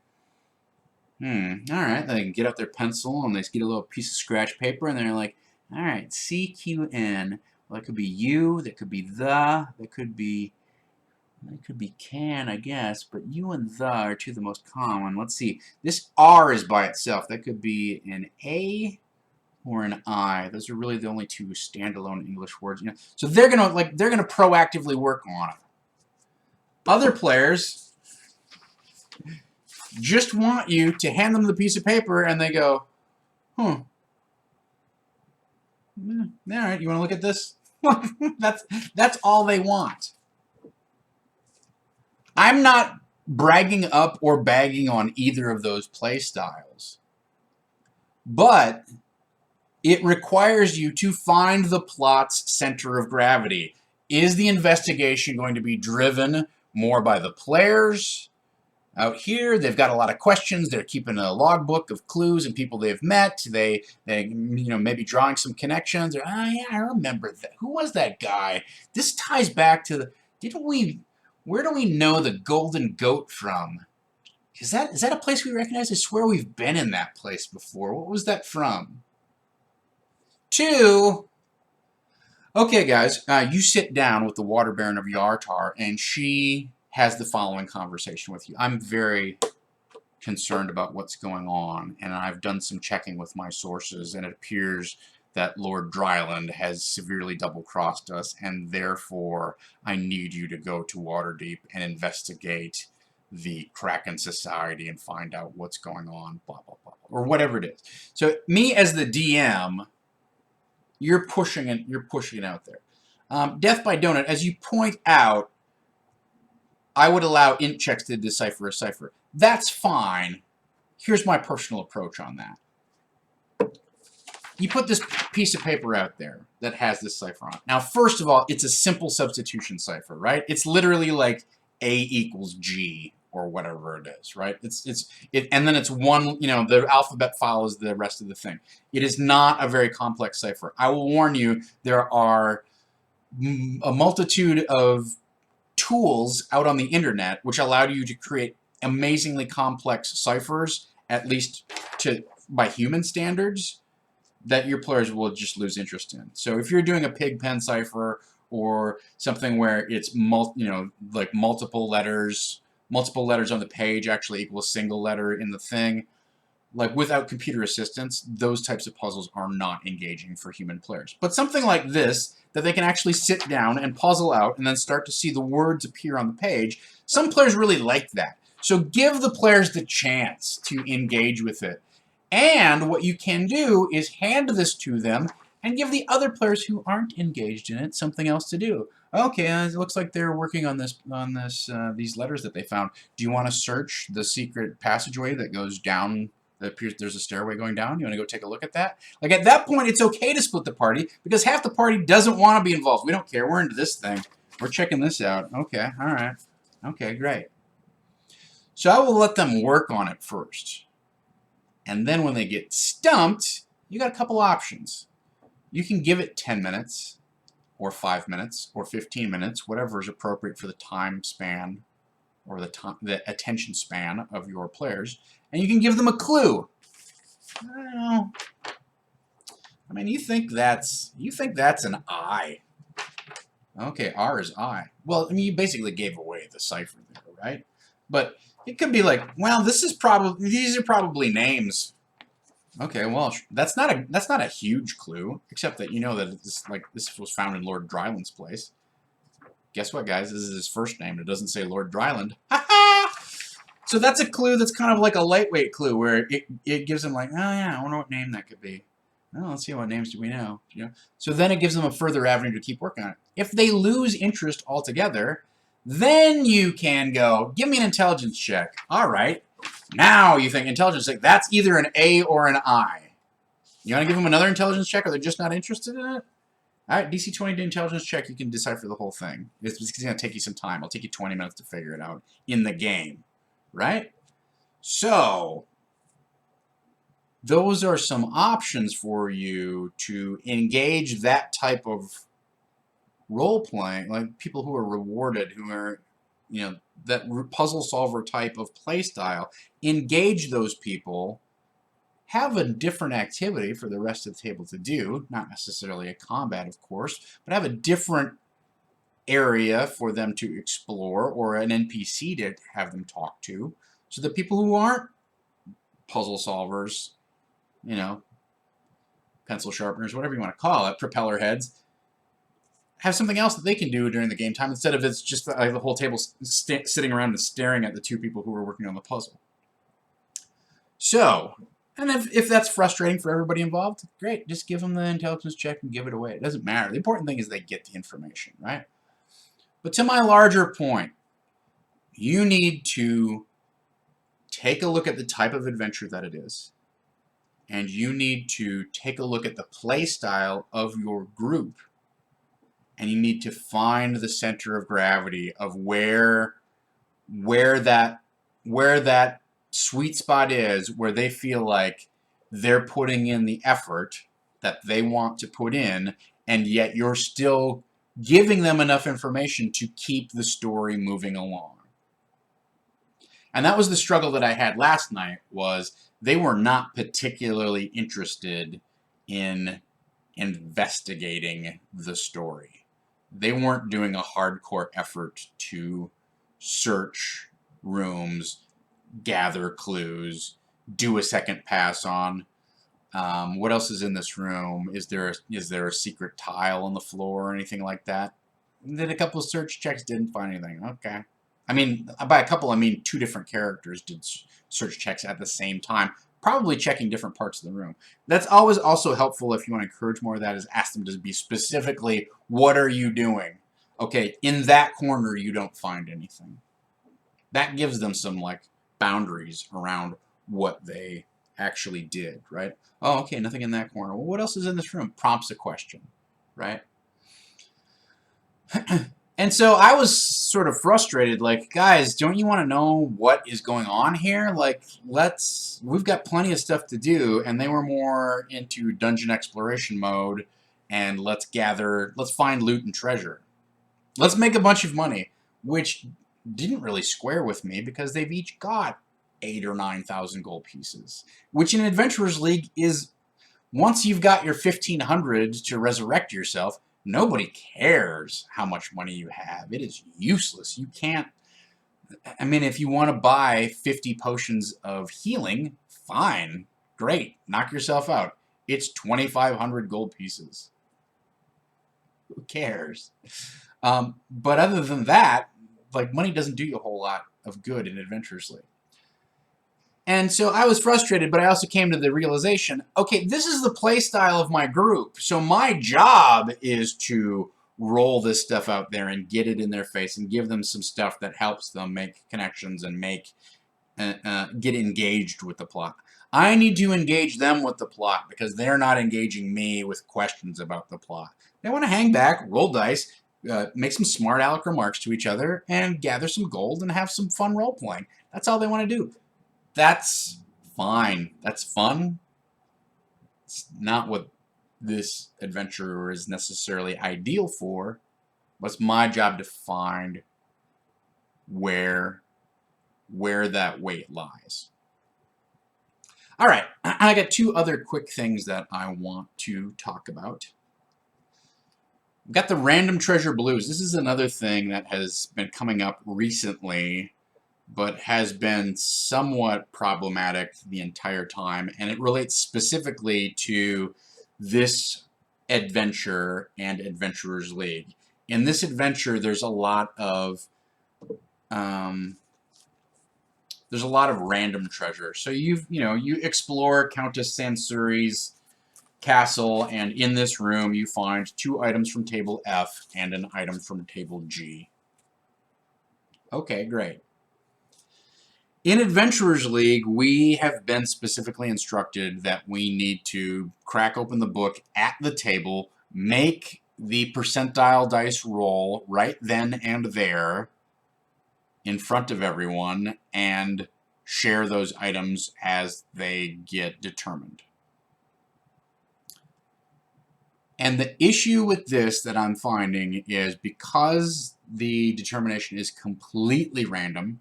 all right, they can get out their pencil and they get a little piece of scratch paper and they're like, all right, CQN. Well, that could be you, that could be the, that could be can, I guess, but you and the are two of the most common. Let's see. This R is by itself. That could be an A or an I. Those are really the only two standalone English words. So they're gonna proactively work on it. Other players just want you to hand them the piece of paper and they go, all right, you want to look at this? That's all they want. I'm not bragging up or bagging on either of those play styles, but it requires you to find the plot's center of gravity. Is the investigation going to be driven more by the players? Out here, they've got a lot of questions. They're keeping a logbook of clues and people they've met. They maybe drawing some connections. Or, yeah, I remember that. Who was that guy? This ties back to where do we know the Golden Goat from? Is that a place we recognize? I swear we've been in that place before. What was that from? 2. Okay, guys, you sit down with the Water Baron of Yartar, and she has the following conversation with you. I'm very concerned about what's going on, and I've done some checking with my sources, and it appears that Lord Dryland has severely double-crossed us, and therefore I need you to go to Waterdeep and investigate the Kraken Society and find out what's going on, blah, blah, blah, or whatever it is. So me as the DM, you're pushing it out there. Death by Donut, as you point out, I would allow int checks to decipher a cipher. That's fine. Here's my personal approach on that. You put this piece of paper out there that has this cipher on it. Now, first of all, it's a simple substitution cipher, right? It's literally like A equals G or whatever it is, right? And then it's one, the alphabet follows the rest of the thing. It is not a very complex cipher. I will warn you, there are a multitude of tools out on the internet which allow you to create amazingly complex ciphers, at least by human standards. that your players will just lose interest in. So if you're doing a pig pen cipher or something where it's like multiple letters on the page actually equal a single letter in the thing, like without computer assistance, those types of puzzles are not engaging for human players. But something like this, that they can actually sit down and puzzle out and then start to see the words appear on the page, some players really like that. So give the players the chance to engage with it. And what you can do is hand this to them and give the other players who aren't engaged in it something else to do. Okay, it looks like they're working on these letters that they found. Do you want to search the secret passageway that goes down? That appears there's a stairway going down. You want to go take a look at that? Like at that point, it's okay to split the party because half the party doesn't want to be involved. We don't care. We're into this thing. We're checking this out. Okay, all right. Okay, great. So I will let them work on it first. And then when they get stumped, you got a couple options. You can give it 10 minutes or 5 minutes or 15 minutes, whatever is appropriate for the time span or the attention span of your players, and you can give them a clue. I don't know. I mean, you think that's an I. Okay, R is I. Well, I mean, you basically gave away the cipher there, right? But it could be like, well, these are probably names. Okay, well, that's not a huge clue, except that you know that this was found in Lord Dryland's place. Guess what, guys? This is his first name. It doesn't say Lord Dryland. Ha ha! So that's a clue that's kind of like a lightweight clue, where it gives them like, oh yeah, I wonder what name that could be. Oh, let's see, what names do we know? You know? So then it gives them a further avenue to keep working on it. If they lose interest altogether, then you can go, give me an intelligence check. All right. Now you think intelligence check, that's either an A or an I. You want to give them another intelligence check, or they're just not interested in it? All right, DC 20 intelligence check, you can decipher the whole thing. It's going to take you some time. It'll take you 20 minutes to figure it out in the game, right? So those are some options for you to engage that type of role-playing, like people who are rewarded, who are, you know, that puzzle solver type of play style. Engage those people, have a different activity for the rest of the table to do, not necessarily a combat, of course, but have a different area for them to explore, or an NPC to have them talk to, so that people who aren't puzzle solvers, you know, pencil sharpeners, whatever you want to call it, propeller heads, have something else that they can do during the game time, instead of it's just the whole table sitting around and staring at the two people who are working on the puzzle. So, and if that's frustrating for everybody involved, great. Just give them the intelligence check and give it away. It doesn't matter. The important thing is they get the information, right? But to my larger point, you need to take a look at the type of adventure that it is. And you need to take a look at the play style of your group. And you need to find the center of gravity of where that sweet spot is, where they feel like they're putting in the effort that they want to put in, and yet you're still giving them enough information to keep the story moving along. And that was the struggle that I had last night, was they were not particularly interested in investigating the story. They weren't doing a hardcore effort to search rooms, gather clues, do a second pass on. What else is in this room? Is there a secret tile on the floor or anything like that? Did a couple of search checks, didn't find anything. Okay. I mean, by a couple, I mean 2 different characters did search checks at the same time, probably checking different parts of the room. That's always also helpful if you want to encourage more of that, is ask them to be specifically, what are you doing? Okay, in that corner you don't find anything. That gives them some like boundaries around what they actually did, right? Oh, okay, nothing in that corner. Well, what else is in this room? Prompts a question, right? And so I was sort of frustrated, like, guys, don't you want to know what is going on here? Like, we've got plenty of stuff to do, and they were more into dungeon exploration mode, and let's find loot and treasure. Let's make a bunch of money, which didn't really square with me, because they've each got 8,000 or 9,000 gold pieces, which in Adventurers League is Once you've got your 1,500 to resurrect yourself, nobody cares how much money you have. It is useless. You can't. I mean, if you want to buy 50 potions of healing, fine. Great. Knock yourself out. It's 2,500 gold pieces. Who cares? But other than that, like, money doesn't do you a whole lot of good in Adventurers League. And so I was frustrated, but I also came to the realization, okay, this is the play style of my group. So my job is to roll this stuff out there and get it in their face and give them some stuff that helps them make connections and make get engaged with the plot. I need to engage them with the plot because they're not engaging me with questions about the plot. They want to hang back, roll dice, make some smart aleck remarks to each other, and gather some gold and have some fun role-playing. That's all they want to do. That's fine. That's fun. It's not what this adventurer is necessarily ideal for. But it's my job to find where that weight lies. All right, I got two other quick things that I want to talk about. I've got the random treasure blues. This is another thing that has been coming up recently, but has been somewhat problematic the entire time, and it relates specifically to this adventure and Adventurers League. In this adventure, there's a lot of random treasure. So you explore Countess Sansuri's castle, and in this room you find 2 items from table F and an item from table G. Okay, great. In Adventurers League, we have been specifically instructed that we need to crack open the book at the table, make the percentile dice roll right then and there in front of everyone, and share those items as they get determined. And the issue with this that I'm finding is because the determination is completely random,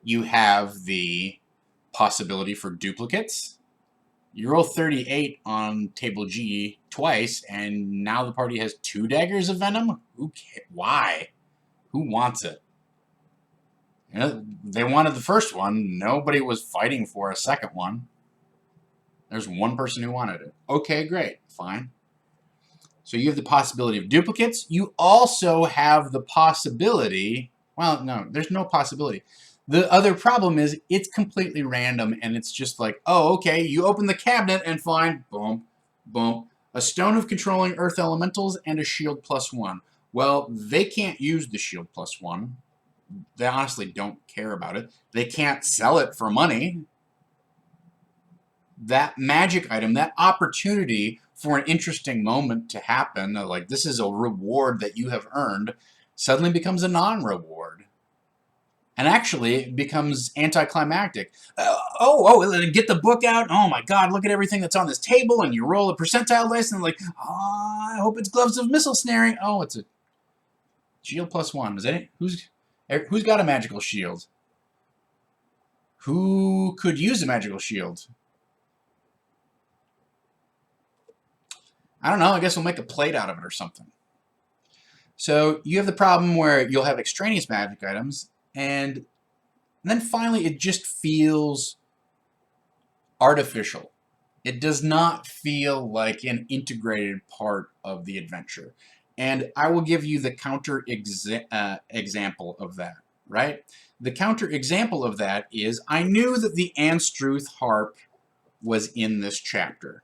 you have the possibility for duplicates. You roll 38 on table G twice, and now the party has 2 daggers of venom? Why? Who wants it? You know, they wanted the first one. Nobody was fighting for a second one. There's one person who wanted it. Okay, great. Fine. So you have the possibility of duplicates. You also have the possibility... Well, no, there's no possibility. The other problem is it's completely random, and it's just like, oh, okay, you open the cabinet and find, boom, boom, a stone of controlling earth elementals and a shield +1. Well, they can't use the shield +1. They honestly don't care about it. They can't sell it for money. That magic item, that opportunity for an interesting moment to happen, like this is a reward that you have earned, suddenly becomes a non-reward. And actually, it becomes anticlimactic. Get the book out. Oh my God, look at everything that's on this table. And you roll a percentile dice and like, oh, I hope it's gloves of missile snaring. Oh, it's a shield +1. Is it? Who's got a magical shield? Who could use a magical shield? I don't know. I guess we'll make a plate out of it or something. So you have the problem where you'll have extraneous magic items, and then finally it just feels artificial. It does not feel like an integrated part of the adventure. And I will give you the counter example of that, right? The counter example of that is I knew that the Anstruth harp was in this chapter.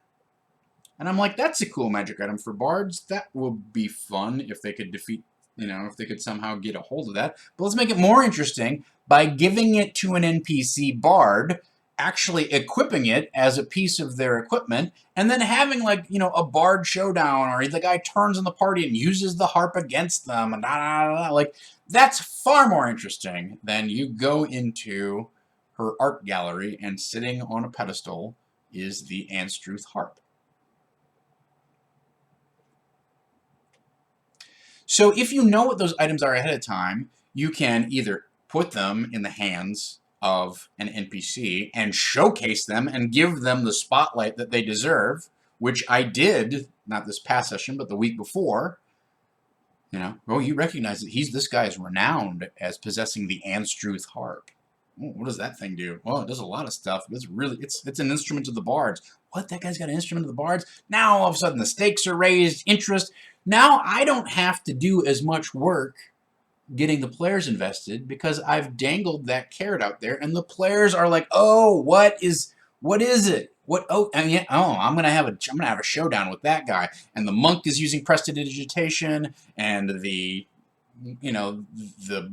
And I'm like, that's a cool magic item for bards. That would be fun if they could defeat, if they could somehow get a hold of that. But let's make it more interesting by giving it to an NPC bard, actually equipping it as a piece of their equipment, and then having a bard showdown, or the guy turns on the party and uses the harp against them, and like that's far more interesting than you go into her art gallery and sitting on a pedestal is the Anstruth harp. So if you know what those items are ahead of time, you can either put them in the hands of an NPC and showcase them and give them the spotlight that they deserve, which I did, not this past session, but the week before. You know, oh, you recognize that this guy is renowned as possessing the Anstruth harp. Oh, what does that thing do? Well, it does a lot of stuff. But it's an instrument of the bards. What? That guy's got an instrument of the bards? Now all of a sudden the stakes are raised, interest. Now I don't have to do as much work getting the players invested because I've dangled that carrot out there, and the players are like, oh, what is it? What? Oh, I mean, oh, I'm gonna have a showdown with that guy. And the monk is using prestidigitation, and the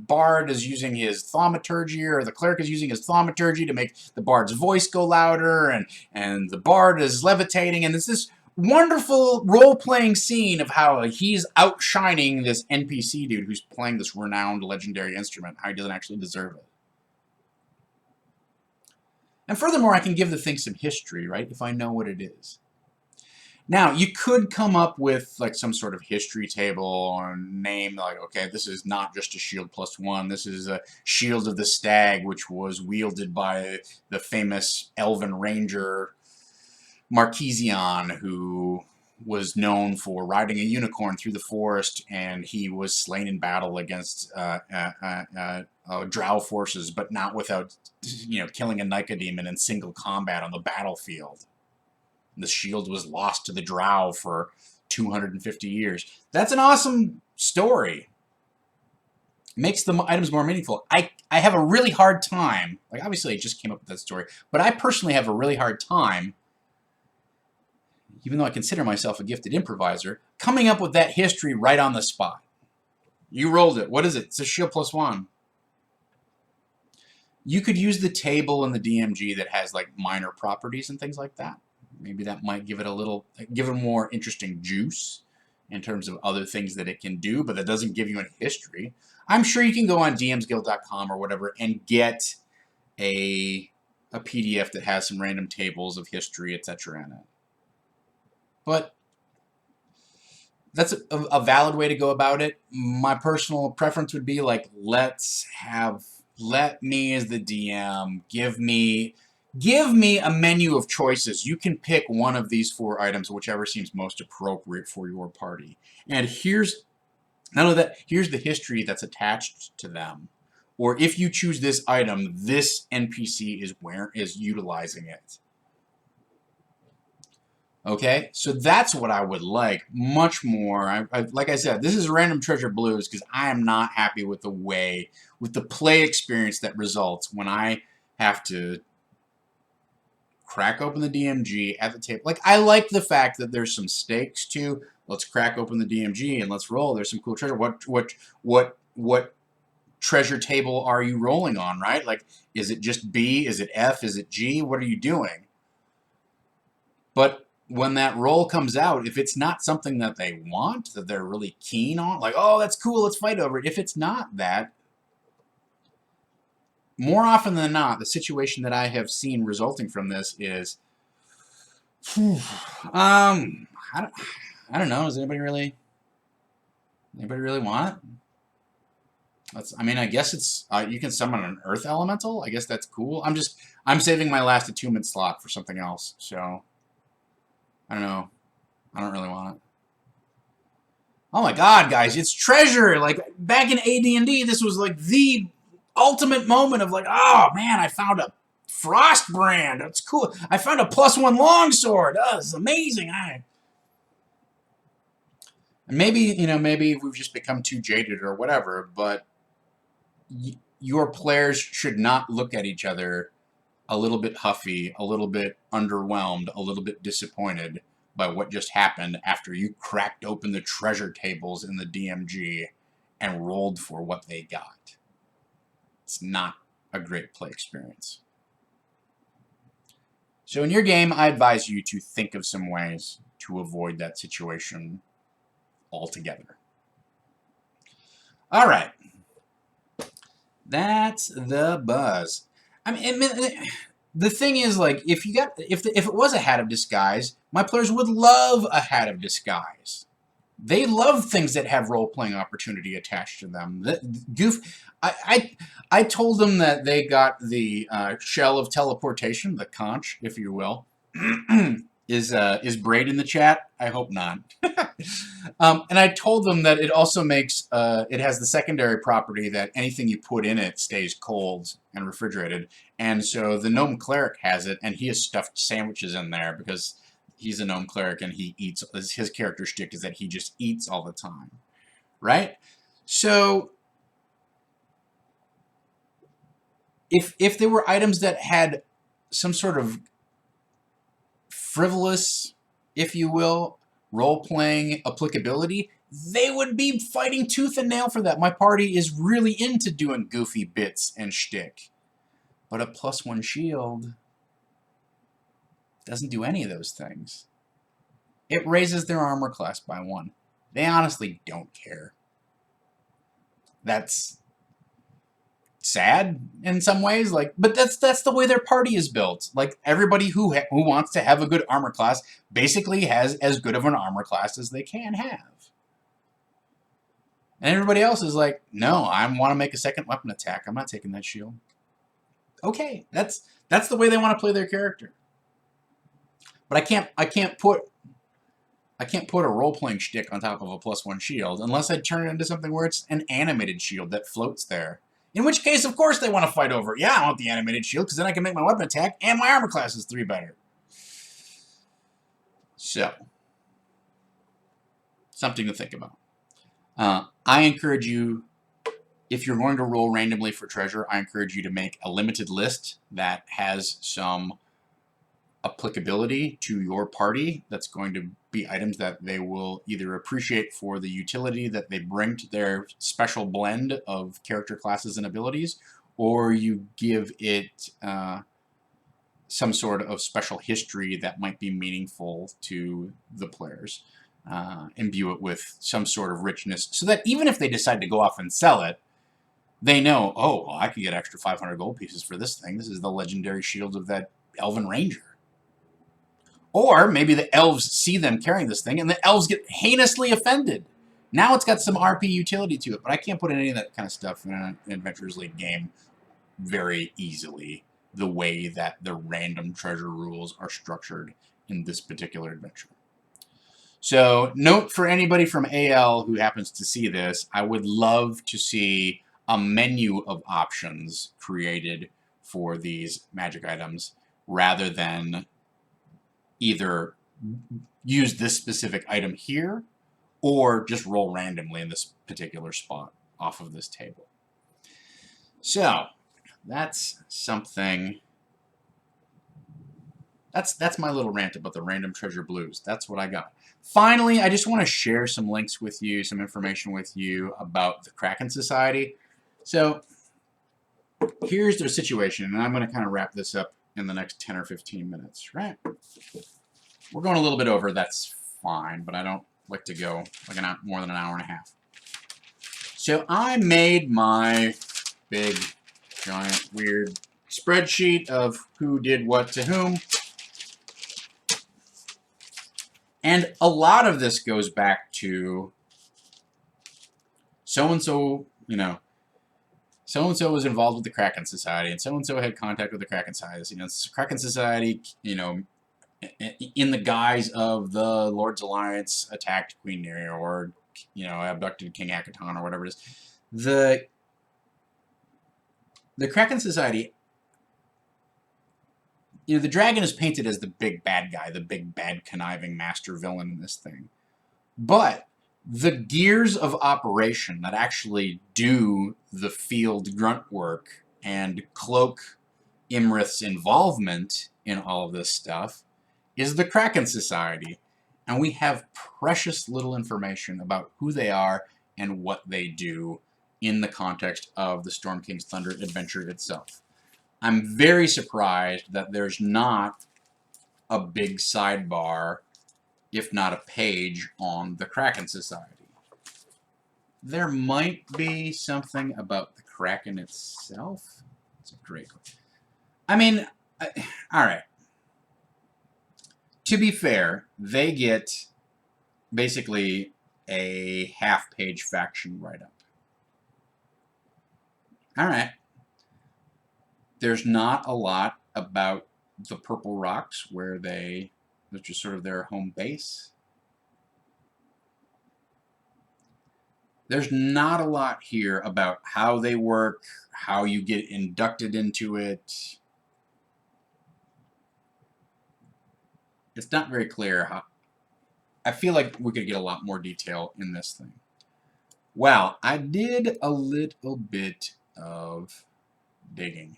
bard is using his thaumaturgy, or the cleric is using his thaumaturgy to make the bard's voice go louder, and the bard is levitating, and it's this wonderful role-playing scene of how he's outshining this NPC dude who's playing this renowned legendary instrument, how he doesn't actually deserve it. And furthermore, I can give the thing some history, right, if I know what it is. Now, you could come up with like some sort of history table or name, like, okay, this is not just a shield +1. This is a shield of the stag, which was wielded by the famous elven ranger Marquisian, who was known for riding a unicorn through the forest, and he was slain in battle against drow forces, but not without, killing a Nycademon in single combat on the battlefield. The shield was lost to the drow for 250 years. That's an awesome story. Makes the items more meaningful. I have a really hard time, like obviously I just came up with that story, but I personally have a really hard time, even though I consider myself a gifted improviser, coming up with that history right on the spot. You rolled it. What is it? It's a shield +1. You could use the table in the DMG that has like minor properties and things like that. Maybe that might give it a more interesting juice in terms of other things that it can do, but that doesn't give you any history. I'm sure you can go on dmsguild.com or whatever and get a PDF that has some random tables of history, etc. in it. But that's a valid way to go about it. My personal preference would be like, let me as the DM give me a menu of choices. You can pick one of these 4 items, whichever seems most appropriate for your party. And here's the history that's attached to them. Or if you choose this item, this NPC is utilizing it. Okay, so that's what I would like much more. Like I said, this is Random Treasure Blues because I am not happy with the play experience that results when I have to crack open the DMG at the table. Like, I like the fact that there's some stakes too. Let's crack open the DMG and let's roll. There's some cool treasure. What treasure table are you rolling on, right? Like, is it just B? Is it F? Is it G? What are you doing? But when that roll comes out, if it's not something that they want, that they're really keen on, like, oh, that's cool, let's fight over it. If it's not that, more often than not, the situation that I have seen resulting from this is, I don't know. Does anybody really want it? I mean, I guess it's you can summon an earth elemental. I guess that's cool. I'm saving my last attunement slot for something else. So I don't know. I don't really want it. Oh my God, guys, it's treasure. Like back in AD&D, this was like the ultimate moment of like, oh man, I found a frost brand. That's cool. I found a +1 longsword. Oh, this is amazing. And maybe we've just become too jaded or whatever, but your players should not look at each other a little bit huffy, a little bit underwhelmed, a little bit disappointed by what just happened after you cracked open the treasure tables in the DMG and rolled for what they got. It's not a great play experience. So in your game, I advise you to think of some ways to avoid that situation altogether. All right. That's the buzz. I mean, the thing is, like, if it was a hat of disguise, my players would love a hat of disguise. They love things that have role-playing opportunity attached to them. I told them that they got the shell of teleportation, the conch, if you will. Is Braid in the chat? I hope not. And I told them that it also makes it has the secondary property that anything you put in it stays cold and refrigerated. And so the gnome cleric has it, and he has stuffed sandwiches in there because he's a gnome cleric and he eats. His character shtick is that he just eats all the time, right? So if there were items that had some sort of frivolous, if you will, role-playing applicability, they would be fighting tooth and nail for that. My party is really into doing goofy bits and shtick. But a +1 shield doesn't do any of those things. It raises their armor class by 1. They honestly don't care. That's sad in some ways, like, but that's the way their party is built. Like, everybody who wants to have a good armor class basically has as good of an armor class as they can have, and everybody else is like, no, I want to make a second weapon attack. I'm not taking that shield. Okay, that's the way they want to play their character. But I can't put a role-playing shtick on top of a +1 shield unless I turn it into something where it's an animated shield that floats there. In which case, of course, they want to fight over it. Yeah, I want the animated shield, because then I can make my weapon attack, and my armor class is 3 better. So, something to think about. I encourage you, if you're going to roll randomly for treasure, I encourage you to make a limited list that has some applicability to your party. That's going to be items that they will either appreciate for the utility that they bring to their special blend of character classes and abilities, or you give it some sort of special history that might be meaningful to the players. Imbue it with some sort of richness, so that even if they decide to go off and sell it, they know, oh, well, I could get extra 500 gold pieces for this thing. This is the legendary shield of that elven ranger. Or maybe the elves see them carrying this thing, and the elves get heinously offended. Now it's got some RP utility to it, but I can't put any of that kind of stuff in an Adventurers League game very easily, the way that the random treasure rules are structured in this particular adventure. So, note for anybody from AL who happens to see this, I would love to see a menu of options created for these magic items, rather than either use this specific item here or just roll randomly in this particular spot off of this table. So that's something. That's my little rant about the random treasure blues. That's what I got. Finally, I just want to share some links with you, some information with you about the Kraken Society. So here's their situation, and I'm going to kind of wrap this up in the next 10 or 15 minutes, right? We're going a little bit over, that's fine, but I don't like to go like more than an hour and a half. So I made my big, giant, weird spreadsheet of who did what to whom. And a lot of this goes back to so-and-so, you know, so-and-so was involved with the Kraken Society, and so-and-so had contact with the Kraken Society. You know, Kraken Society, you know, in the guise of the Lord's Alliance attacked Queen Nyria, or, you know, abducted King Akaton, or whatever it is. The Kraken Society, you know, the dragon is painted as the big bad guy, the big bad conniving master villain in this thing. But the gears of operation that actually do the field grunt work and cloak Imrith's involvement in all of this stuff is the Kraken Society. And we have precious little information about who they are and what they do in the context of the Storm King's Thunder adventure itself. I'm very surprised that there's not a big sidebar, if not a page, on the Kraken Society. There might be something about the Kraken itself. It's a great question. I mean, all right. To be fair, they get basically a half-page faction write-up. All right. There's not a lot about the Purple Rocks, where they which is sort of their home base. There's not a lot here about how they work, how you get inducted into it. It's not very clear how. I feel like we could get a lot more detail in this thing. Well, I did a little bit of digging.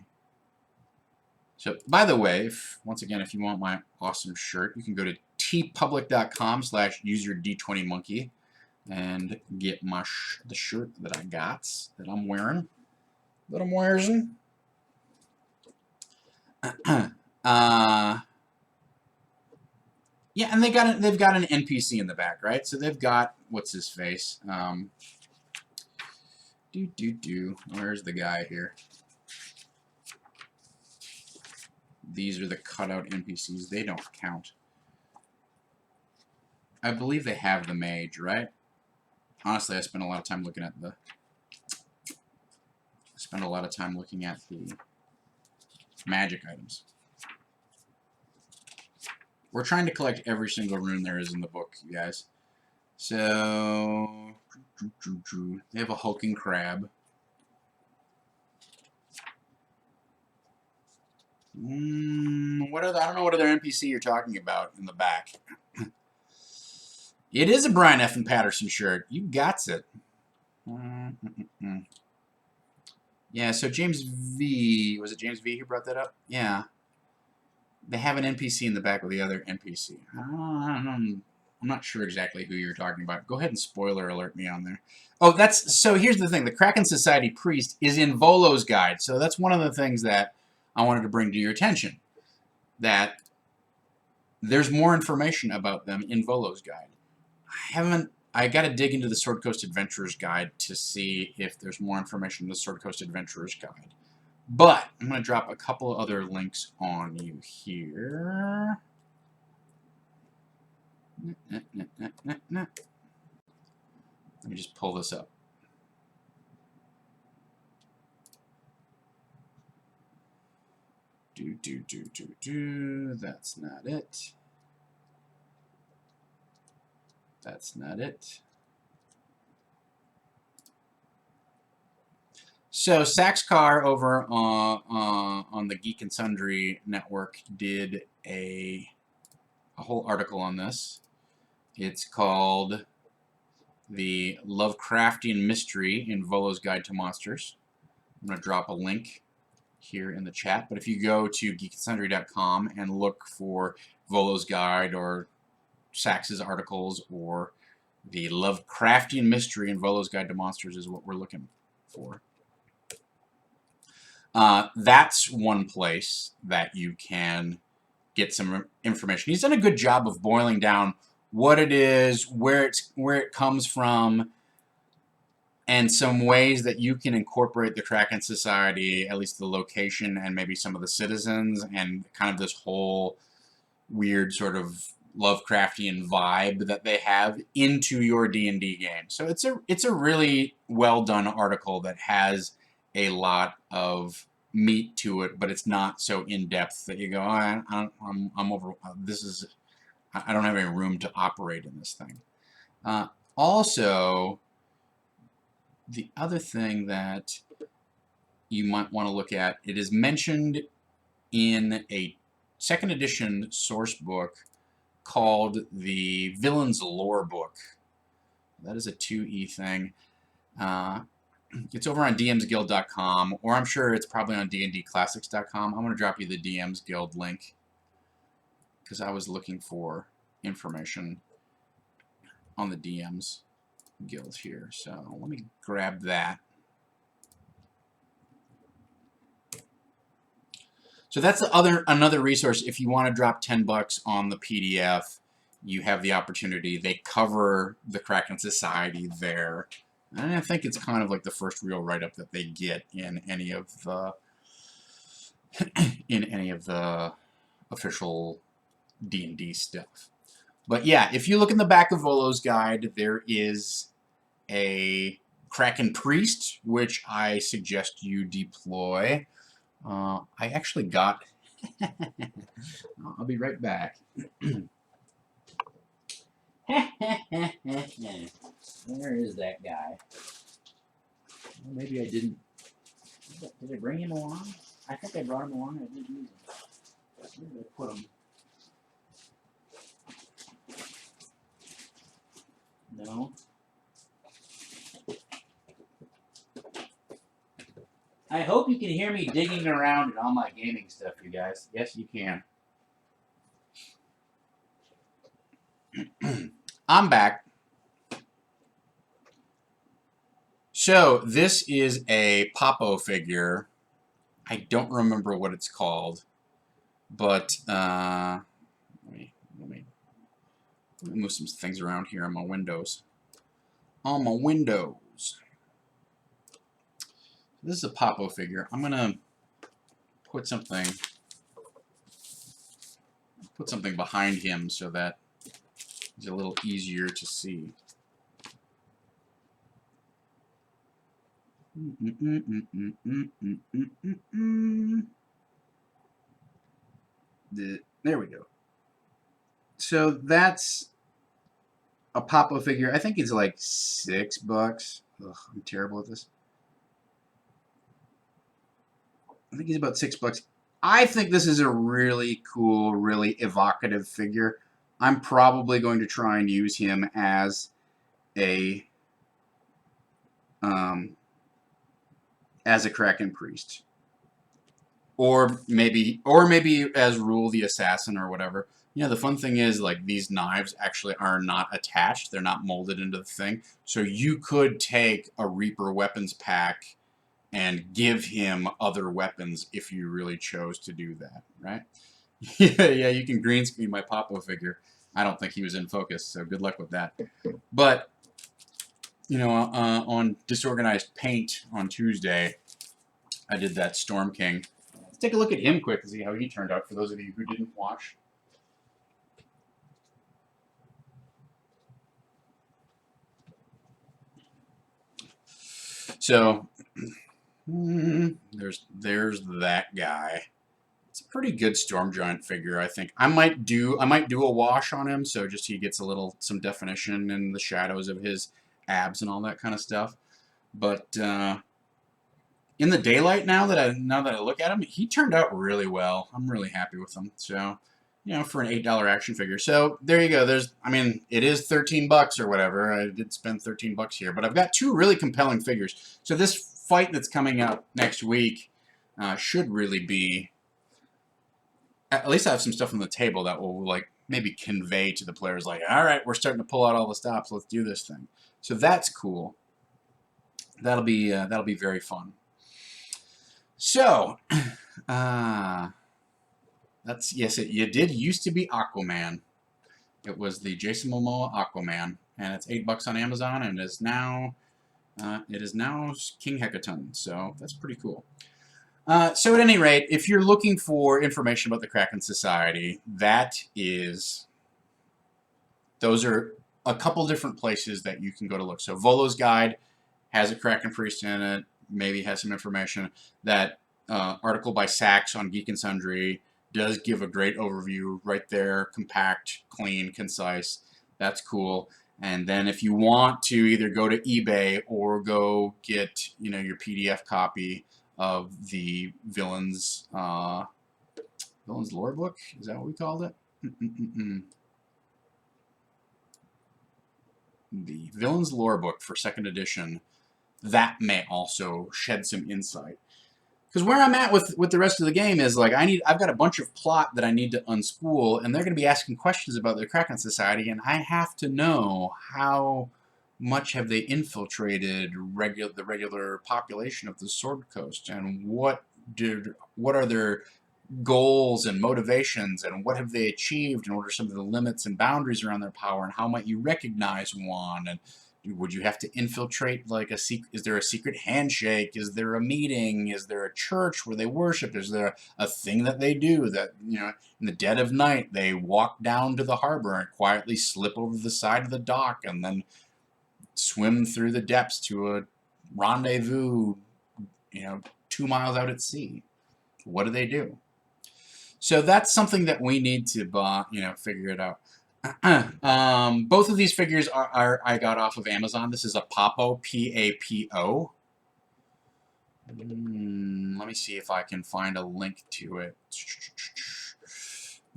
So, by the way, once again, if you want my awesome shirt, you can go to tpublic.com/userd20monkey and get my the shirt that I got, that I'm wearing. Yeah, and they've got an NPC in the back, right? So they've got what's his face. Where's the guy here? These are the cutout NPCs. They don't count. I believe they have the mage, right? Honestly, I spent a lot of time looking at the magic items. We're trying to collect every single rune there is in the book, you guys. So they have a hulking crab. I don't know what other NPC you're talking about in the back. It is a Brian F. and Patterson shirt. You got it. Yeah, so James V. Was it James V. who brought that up? Yeah. They have an NPC in the back with the other NPC. I'm not sure exactly who you're talking about. Go ahead and spoiler alert me on there. Oh, so here's the thing. The Kraken Society priest is in Volo's guide. So that's one of the things that I wanted to bring to your attention. That there's more information about them in Volo's guide. I got to dig into the Sword Coast Adventurer's Guide to see if there's more information in the Sword Coast Adventurer's Guide. But I'm going to drop a couple other links on you here. Let me just pull this up. That's not it. That's not it. So Saxcar over on the Geek and Sundry network did a whole article on this. It's called The Lovecraftian Mystery in Volo's Guide to Monsters. I'm going to drop a link here in the chat, but if you go to geekandsundry.com and look for Volo's Guide or Sax's articles or The Lovecraftian Mystery in Volo's Guide to Monsters is what we're looking for. That's one place that you can get some information. He's done a good job of boiling down what it is, where it comes from, and some ways that you can incorporate the Kraken Society, at least the location and maybe some of the citizens, and kind of this whole weird sort of Lovecraftian vibe that they have into your D&D game. So it's a really well done article that has a lot of meat to it, but it's not so in depth that you go, I'm over. I don't have any room to operate in this thing. Also, the other thing that you might want to look at, it is mentioned in a second edition source book called the Villains Lore Book. That is a 2E thing. It's over on dmsguild.com, or I'm sure it's probably on dndclassics.com. I'm going to drop you the DMs Guild link because I was looking for information on the DMs Guild here. So let me grab that. So that's another resource. If you want to drop $10 on the PDF, you have the opportunity. They cover the Kraken Society there. And I think it's kind of like the first real write-up that they get in any of the official D&D stuff. But yeah, if you look in the back of Volo's guide, there is a Kraken Priest, which I suggest you deploy. I actually got... I'll be right back. Where is that guy? Well, maybe I didn't. Did I bring him along? I think I brought him along. I didn't use him. Where did I put him? No. I hope you can hear me digging around in all my gaming stuff, you guys. Yes, you can. I'm back. So this is a Popo figure. I don't remember what it's called, but let me move some things around here on my windows. On my windows. This is a Popo figure. I'm gonna put something behind him so that it's a little easier to see. There we go. So that's a Popo figure. I think it's like $6. Ugh, I'm terrible at this. I think he's about $6. I think this is a really cool, really evocative figure. I'm probably going to try and use him as a Kraken priest, or maybe as Rule the Assassin or whatever. You know, the fun thing is, like, these knives actually are not attached; they're not molded into the thing. So you could take a Reaper weapons pack and give him other weapons if you really chose to do that, right? Yeah, you can green screen my Popo figure. I don't think he was in focus, so good luck with that. But, you know, on Disorganized Paint on Tuesday, I did that Storm King. Let's take a look at him quick and see how he turned out for those of you who didn't watch. So, there's that guy. It's a pretty good Storm Giant figure, I think. I might do a wash on him, so just he gets some definition in the shadows of his abs and all that kind of stuff. But in the daylight, now that I look at him, he turned out really well. I'm really happy with him. So, you know, for an $8 action figure. So there you go. It is $13 or whatever. I did spend $13 here, but I've got two really compelling figures. So this fight that's coming out next week should really be. At least I have some stuff on the table that will, like, maybe convey to the players, like, all right, we're starting to pull out all the stops. Let's do this thing. So that's cool. That'll be very fun. So, you did used to be Aquaman. It was the Jason Momoa Aquaman, and it's $8 on Amazon, and it is now King Hecaton. So that's pretty cool. So at any rate, if you're looking for information about the Kraken Society, those are a couple different places that you can go to look. So Volo's Guide has a Kraken Priest in it, maybe has some information. That article by Sachs on Geek and Sundry does give a great overview right there, compact, clean, concise. That's cool. And then if you want to either go to eBay or go get, you know, your PDF copy of the Villains Lore Book, is that what we called it? The Villains Lore Book for 2nd edition, that may also shed some insight. Because where I'm at with the rest of the game is, like, I've got a bunch of plot that I need to unspool, and they're going to be asking questions about the Kraken Society, and I have to know how much have they infiltrated the regular population of the Sword Coast, and what are their goals and motivations, and what have they achieved, and what are some of the limits and boundaries around their power, and how might you recognize one, and would you have to infiltrate, like, is there a secret handshake? Is there a meeting? Is there a church where they worship? Is there a thing that they do that, you know, in the dead of night they walk down to the harbor and quietly slip over the side of the dock and then swim through the depths to a rendezvous, you know, 2 miles out at sea? What do they do? So that's something that we need to, you know, figure it out. Both of these figures are I got off of Amazon. This is a Papo, P-A-P-O. Let me see if I can find a link to it.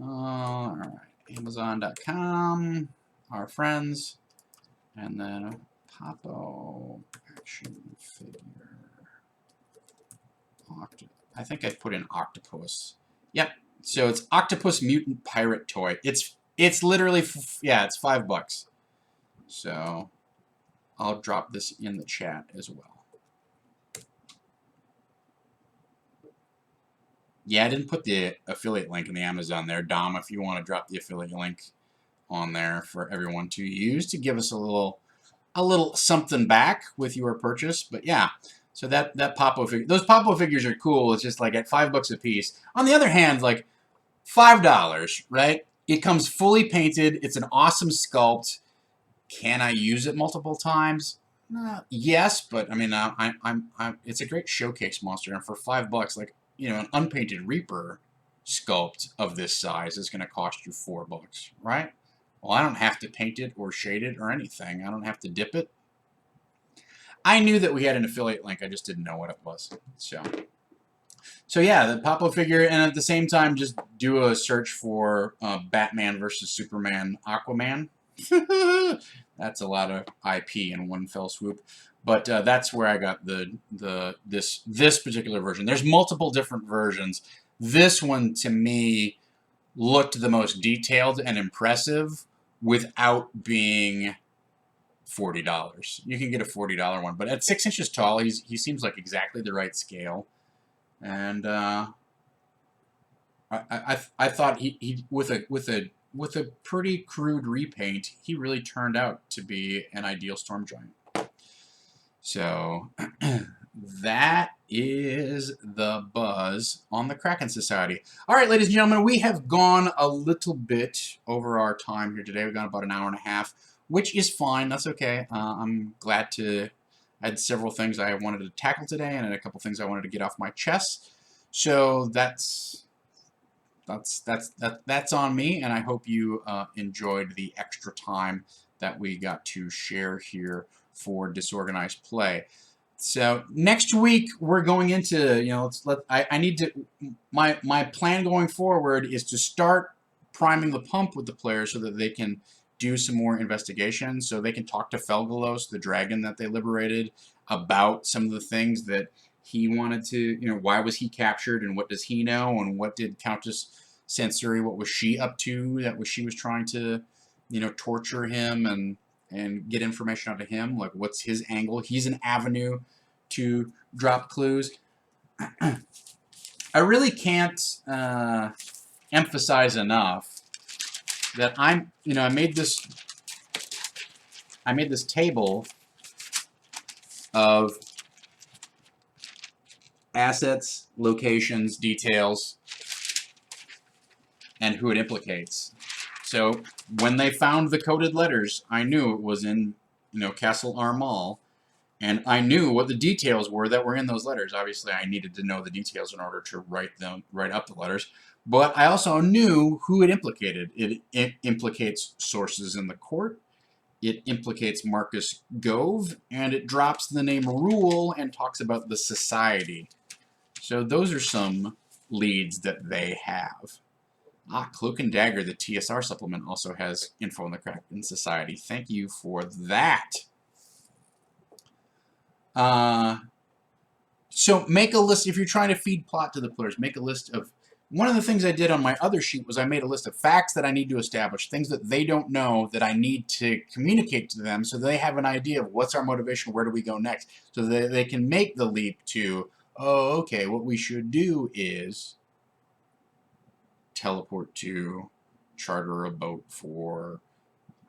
All right, Amazon.com, our friends, and then Papo action figure. I think I put in octopus. Yep. So it's octopus mutant pirate toy. It's literally yeah, it's $5. So I'll drop this in the chat as well. Yeah, I didn't put the affiliate link in the Amazon there, Dom. If you want to drop the affiliate link on there for everyone to use to give us a little something back with your purchase. But yeah, so that Papo figure, those Papo figures are cool. It's just like at $5 a piece. On the other hand, like $5, right? It comes fully painted. It's an awesome sculpt. Can I use it multiple times? Yes, but I mean, it's a great showcase monster, and for $5, like, you know, an unpainted Reaper sculpt of this size is going to cost you $4, right? Well, I don't have to paint it or shade it or anything. I don't have to dip it. I knew that we had an affiliate link. I just didn't know what it was. So yeah, the Papo figure, and at the same time, just do a search for Batman versus Superman, Aquaman. That's a lot of IP in one fell swoop. But that's where I got this particular version. There's multiple different versions. This one, to me, looked the most detailed and impressive without being $40. You can get a $40 one, but at 6 inches tall, he seems like exactly the right scale. And I thought he with a pretty crude repaint, he really turned out to be an ideal storm giant. So that is the buzz on the Kraken Society. All right, ladies and gentlemen, we have gone a little bit over our time here today. We've gone about an hour and a half, which is fine. That's okay. I'm glad to. I had several things I wanted to tackle today, and a couple things I wanted to get off my chest. So that's on me, and I hope you enjoyed the extra time that we got to share here for Disorganized Play. So next week we're going into, you know, I need to, my plan going forward is to start priming the pump with the players so that they can do some more investigation, so they can talk to Felgalos, the dragon that they liberated, about some of the things that he wanted to, you know, why was he captured and what does he know, and what did Countess Sansuri, what was she up to that she was trying to, you know, torture him and get information out of him, like what's his angle. He's an avenue to drop clues. I really can't emphasize enough that I made this table of assets, locations, details, and who it implicates. So when they found the coded letters, I knew it was in, you know, Castle Armal, and I knew what the details were that were in those letters. Obviously, I needed to know the details in order to write up the letters. But I also knew who it implicated. It implicates sources in the court. It implicates Marcus Gove, and it drops the name Rule and talks about the society. So those are some leads that they have. Cloak and Dagger, the TSR supplement, also has info on the Kraken Society. Thank you for that. So make a list. If you're trying to feed plot to the players, make a list of... One of the things I did on my other sheet was I made a list of facts that I need to establish, things that they don't know that I need to communicate to them so they have an idea of what's our motivation, where do we go next, so that they can make the leap to, oh, okay, what we should do is teleport to, charter a boat for,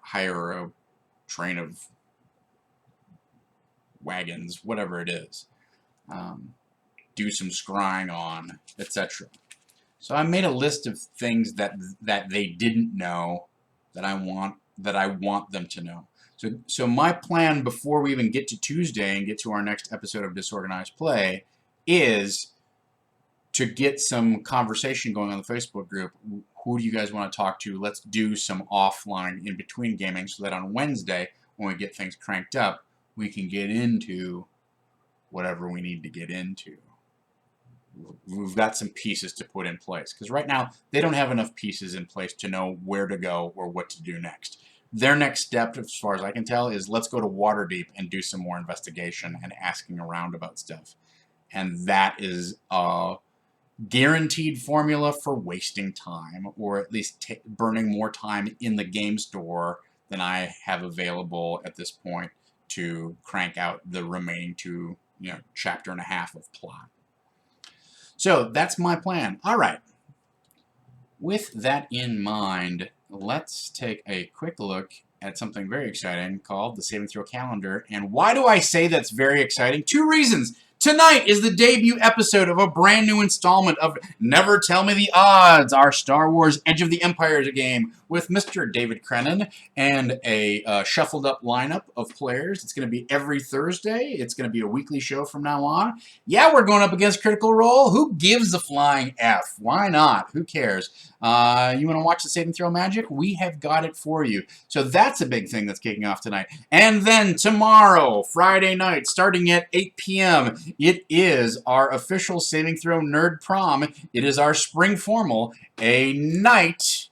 hire a train of wagons, whatever it is, do some scrying on, etc. So I made a list of things that they didn't know that I want them to know. So my plan before we even get to Tuesday and get to our next episode of Disorganized Play is to get some conversation going on the Facebook group. who do you guys want to talk to? Let's do some offline in between gaming so that on Wednesday, when we get things cranked up, we can get into whatever we need to get into. We've got some pieces to put in place. Because right now, they don't have enough pieces in place to know where to go or what to do next. Their next step, as far as I can tell, is let's go to Waterdeep and do some more investigation and asking around about stuff. And that is a guaranteed formula for wasting time, or at least burning more time in the game store than I have available at this point to crank out the remaining chapter and a half of plot. So that's my plan. All right. With that in mind, let's take a quick look at something very exciting called the Saving Throw Calendar. And why do I say that's very exciting? 2 reasons. Tonight is the debut episode of a brand new installment of Never Tell Me the Odds, our Star Wars Edge of the Empire game with Mr. David Crennan and a shuffled up lineup of players. It's going to be every Thursday. It's going to be a weekly show from now on. Yeah, we're going up against Critical Role. Who gives a flying F? Why not? Who cares? You want to watch the Saving Throw magic? We have got it for you. So that's a big thing that's kicking off tonight. And then tomorrow, Friday night, starting at 8 p.m., it is our official Saving Throw Nerd Prom. It is our spring formal, a night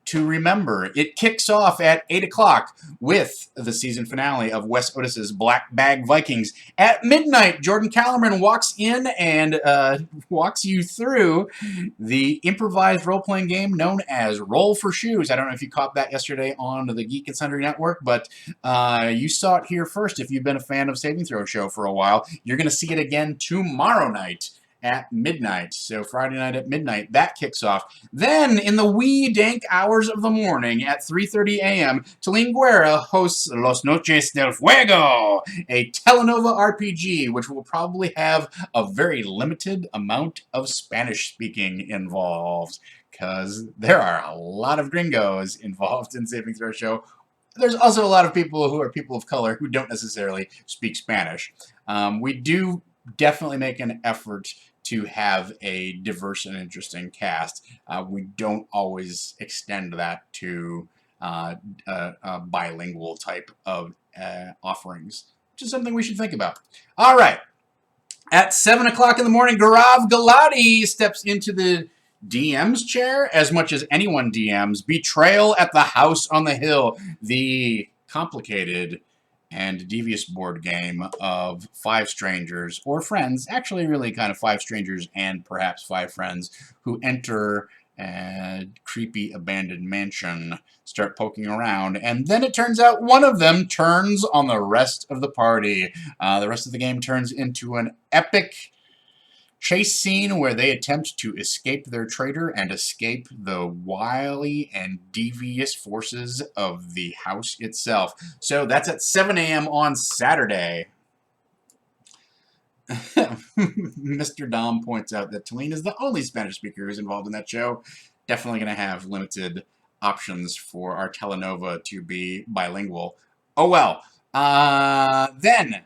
to remember. It kicks off at 8 o'clock with the season finale of Wes Otis's Black Bag Vikings. At midnight, Jordan Callerman walks in and walks you through the improvised role-playing game known as Roll for Shoes. I don't know if you caught that yesterday on the Geek and Sundry Network, but you saw it here first if you've been a fan of Saving Throw Show for a while. You're going to see it again tomorrow night at midnight. So Friday night at midnight, that kicks off. Then, in the wee dank hours of the morning at 3:30 a.m., Talene Guerra hosts Los Noches del Fuego, a Telenova RPG, which will probably have a very limited amount of Spanish speaking involved, because there are a lot of gringos involved in Saving Throw Show. There's also a lot of people who are people of color who don't necessarily speak Spanish. We do definitely make an effort to have a diverse and interesting cast. We don't always extend that to bilingual type of offerings, which is something we should think about. All right. At 7 o'clock in the morning, Gaurav Galati steps into the DM's chair as much as anyone DMs. Betrayal at the House on the Hill, the complicated and devious board game of 5 strangers or friends, actually really kind of 5 strangers and perhaps 5 friends, who enter a creepy abandoned mansion, start poking around, and then it turns out one of them turns on the rest of the party. The rest of the game turns into an epic chase scene where they attempt to escape their traitor and escape the wily and devious forces of the house itself. So that's at 7 a.m. on Saturday. Mr. Dom points out that Talene is the only Spanish speaker who's involved in that show. Definitely going to have limited options for our Telenova to be bilingual. Oh well. Then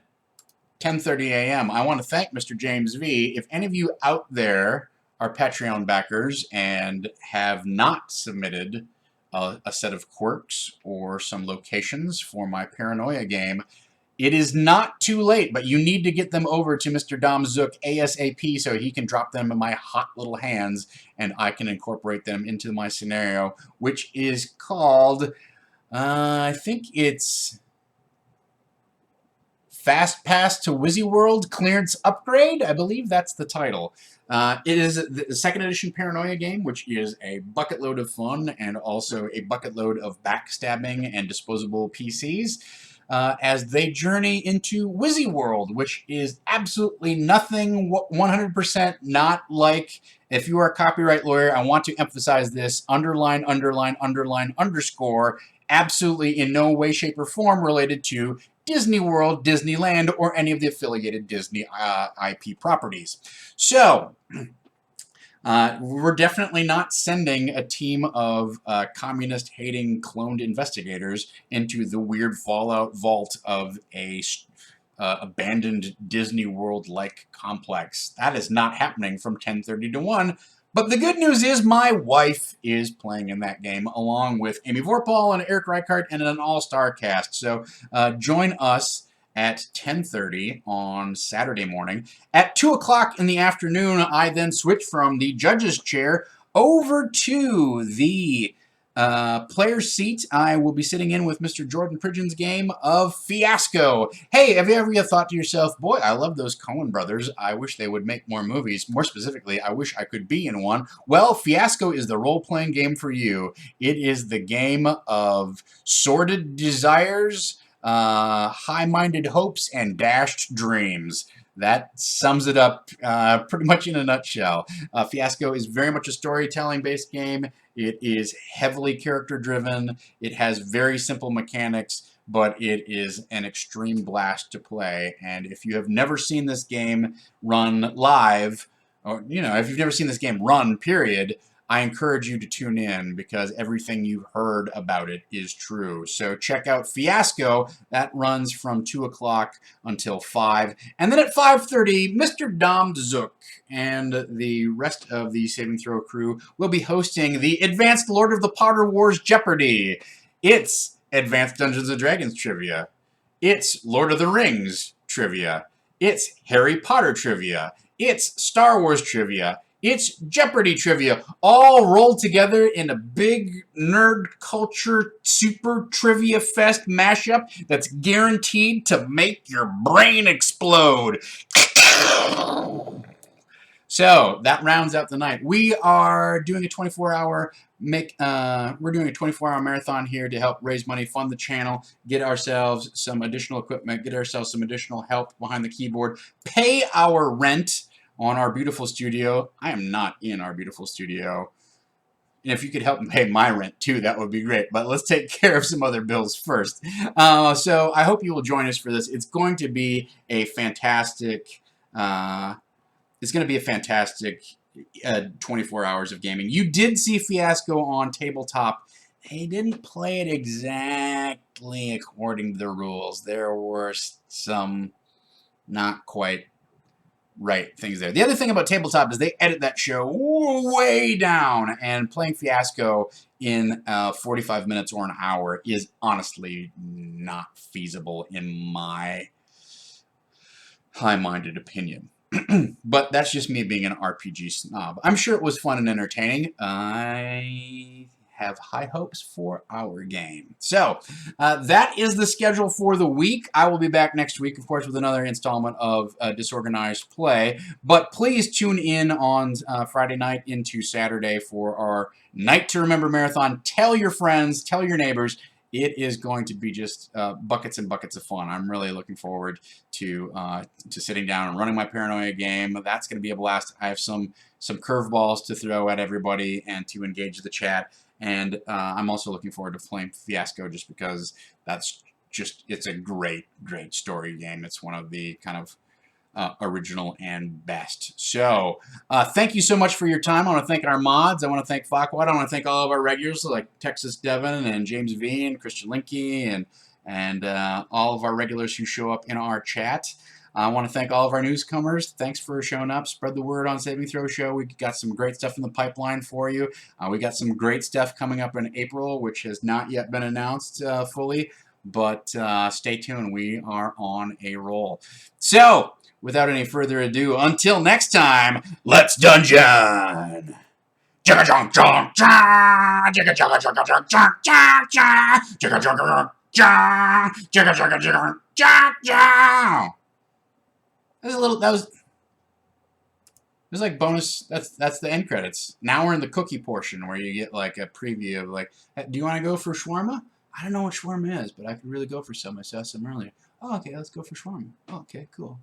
10:30 a.m. I want to thank Mr. James V. If any of you out there are Patreon backers and have not submitted a set of quirks or some locations for my Paranoia game, it is not too late, but you need to get them over to Mr. Dom Zook ASAP so he can drop them in my hot little hands and I can incorporate them into my scenario, which is called, I think it's Fast Pass to Wizzy World Clearance Upgrade. I believe that's the title. It is the 2nd edition Paranoia game, which is a bucket load of fun and also a bucket load of backstabbing and disposable PCs as they journey into Wizzy World, which is absolutely nothing 100% not like, if you are a copyright lawyer, I want to emphasize this, underline, underline, underline, underscore, absolutely in no way, shape, or form related to Disney World, Disneyland, or any of the affiliated Disney IP properties. So, we're definitely not sending a team of communist-hating cloned investigators into the weird Fallout vault of a abandoned Disney World-like complex. That is not happening from 10:30 to 1. But the good news is my wife is playing in that game along with Amy Vorpahl and Eric Reichart and an all-star cast. So join us at 10:30 on Saturday morning. At 2 o'clock in the afternoon, I then switch from the judge's chair over to the player's seat. I will be sitting in with Mr. Jordan Pridgeon's game of Fiasco. Hey, have you ever thought to yourself, boy, I love those Coen brothers. I wish they would make more movies. More specifically, I wish I could be in one. Well, Fiasco is the role-playing game for you. It is the game of sordid desires, high-minded hopes, and dashed dreams. That sums it up pretty much in a nutshell. Fiasco is very much a storytelling-based game. It is heavily character-driven. It has very simple mechanics, but it is an extreme blast to play. And if you have never seen this game run live, or if you've never seen this game run, period, I encourage you to tune in because everything you've heard about it is true. So check out Fiasco. That runs from 2 o'clock until 5. And then at 5:30, Mr. Dom Zook and the rest of the Saving Throw crew will be hosting the Advanced Lord of the Potter Wars Jeopardy! It's Advanced Dungeons & Dragons trivia. It's Lord of the Rings trivia. It's Harry Potter trivia. It's Star Wars trivia. It's Jeopardy trivia, all rolled together in a big nerd culture super trivia fest mashup that's guaranteed to make your brain explode. So that rounds out the night. We are doing a 24-hour we're doing a 24-hour marathon here to help raise money, fund the channel, get ourselves some additional equipment, get ourselves some additional help behind the keyboard, pay our rent on our beautiful studio. I am not in our beautiful studio. And if you could help me pay my rent too, that would be great. But let's take care of some other bills first. So I hope you will join us for this. It's going to be a fantastic. It's going to be a fantastic 24 hours of gaming. You did see Fiasco on tabletop. They didn't play it exactly according to the rules. There were some not quite right things there. The other thing about tabletop is they edit that show way down, and playing Fiasco in 45 minutes or an hour is honestly not feasible in my high-minded opinion. But that's just me being an RPG snob. I'm sure it was fun and entertaining. I have high hopes for our game. So that is the schedule for the week. I will be back next week, of course, with another installment of Disorganized Play. But please tune in on Friday night into Saturday for our Night to Remember Marathon. Tell your friends, tell your neighbors. It is going to be just buckets and buckets of fun. I'm really looking forward to sitting down and running my Paranoia game. That's going to be a blast. I have some curveballs to throw at everybody and to engage the chat. And I'm also looking forward to playing Fiasco just because it's a great story game. It's one of the kind of original and best. So thank you so much for your time. I want to thank our mods. I want to thank Farquaad. I want to thank all of our regulars like Texas Devin and James V and Christian Linky and all of our regulars who show up in our chat. I want to thank all of our newcomers. Thanks for showing up. Spread the word on Saving Throw Show. We got some great stuff in the pipeline for you. We got some great stuff coming up in April, which has not yet been announced fully, but stay tuned. We are on a roll. So, without any further ado, until next time, let's dungeon! That was like bonus. That's the end credits. Now we're in the cookie portion where you get like a preview of like, hey, do you want to go for shawarma? I don't know what shawarma is, but I could really go for some. I saw some earlier. Oh, okay, let's go for shawarma. Oh, okay, cool.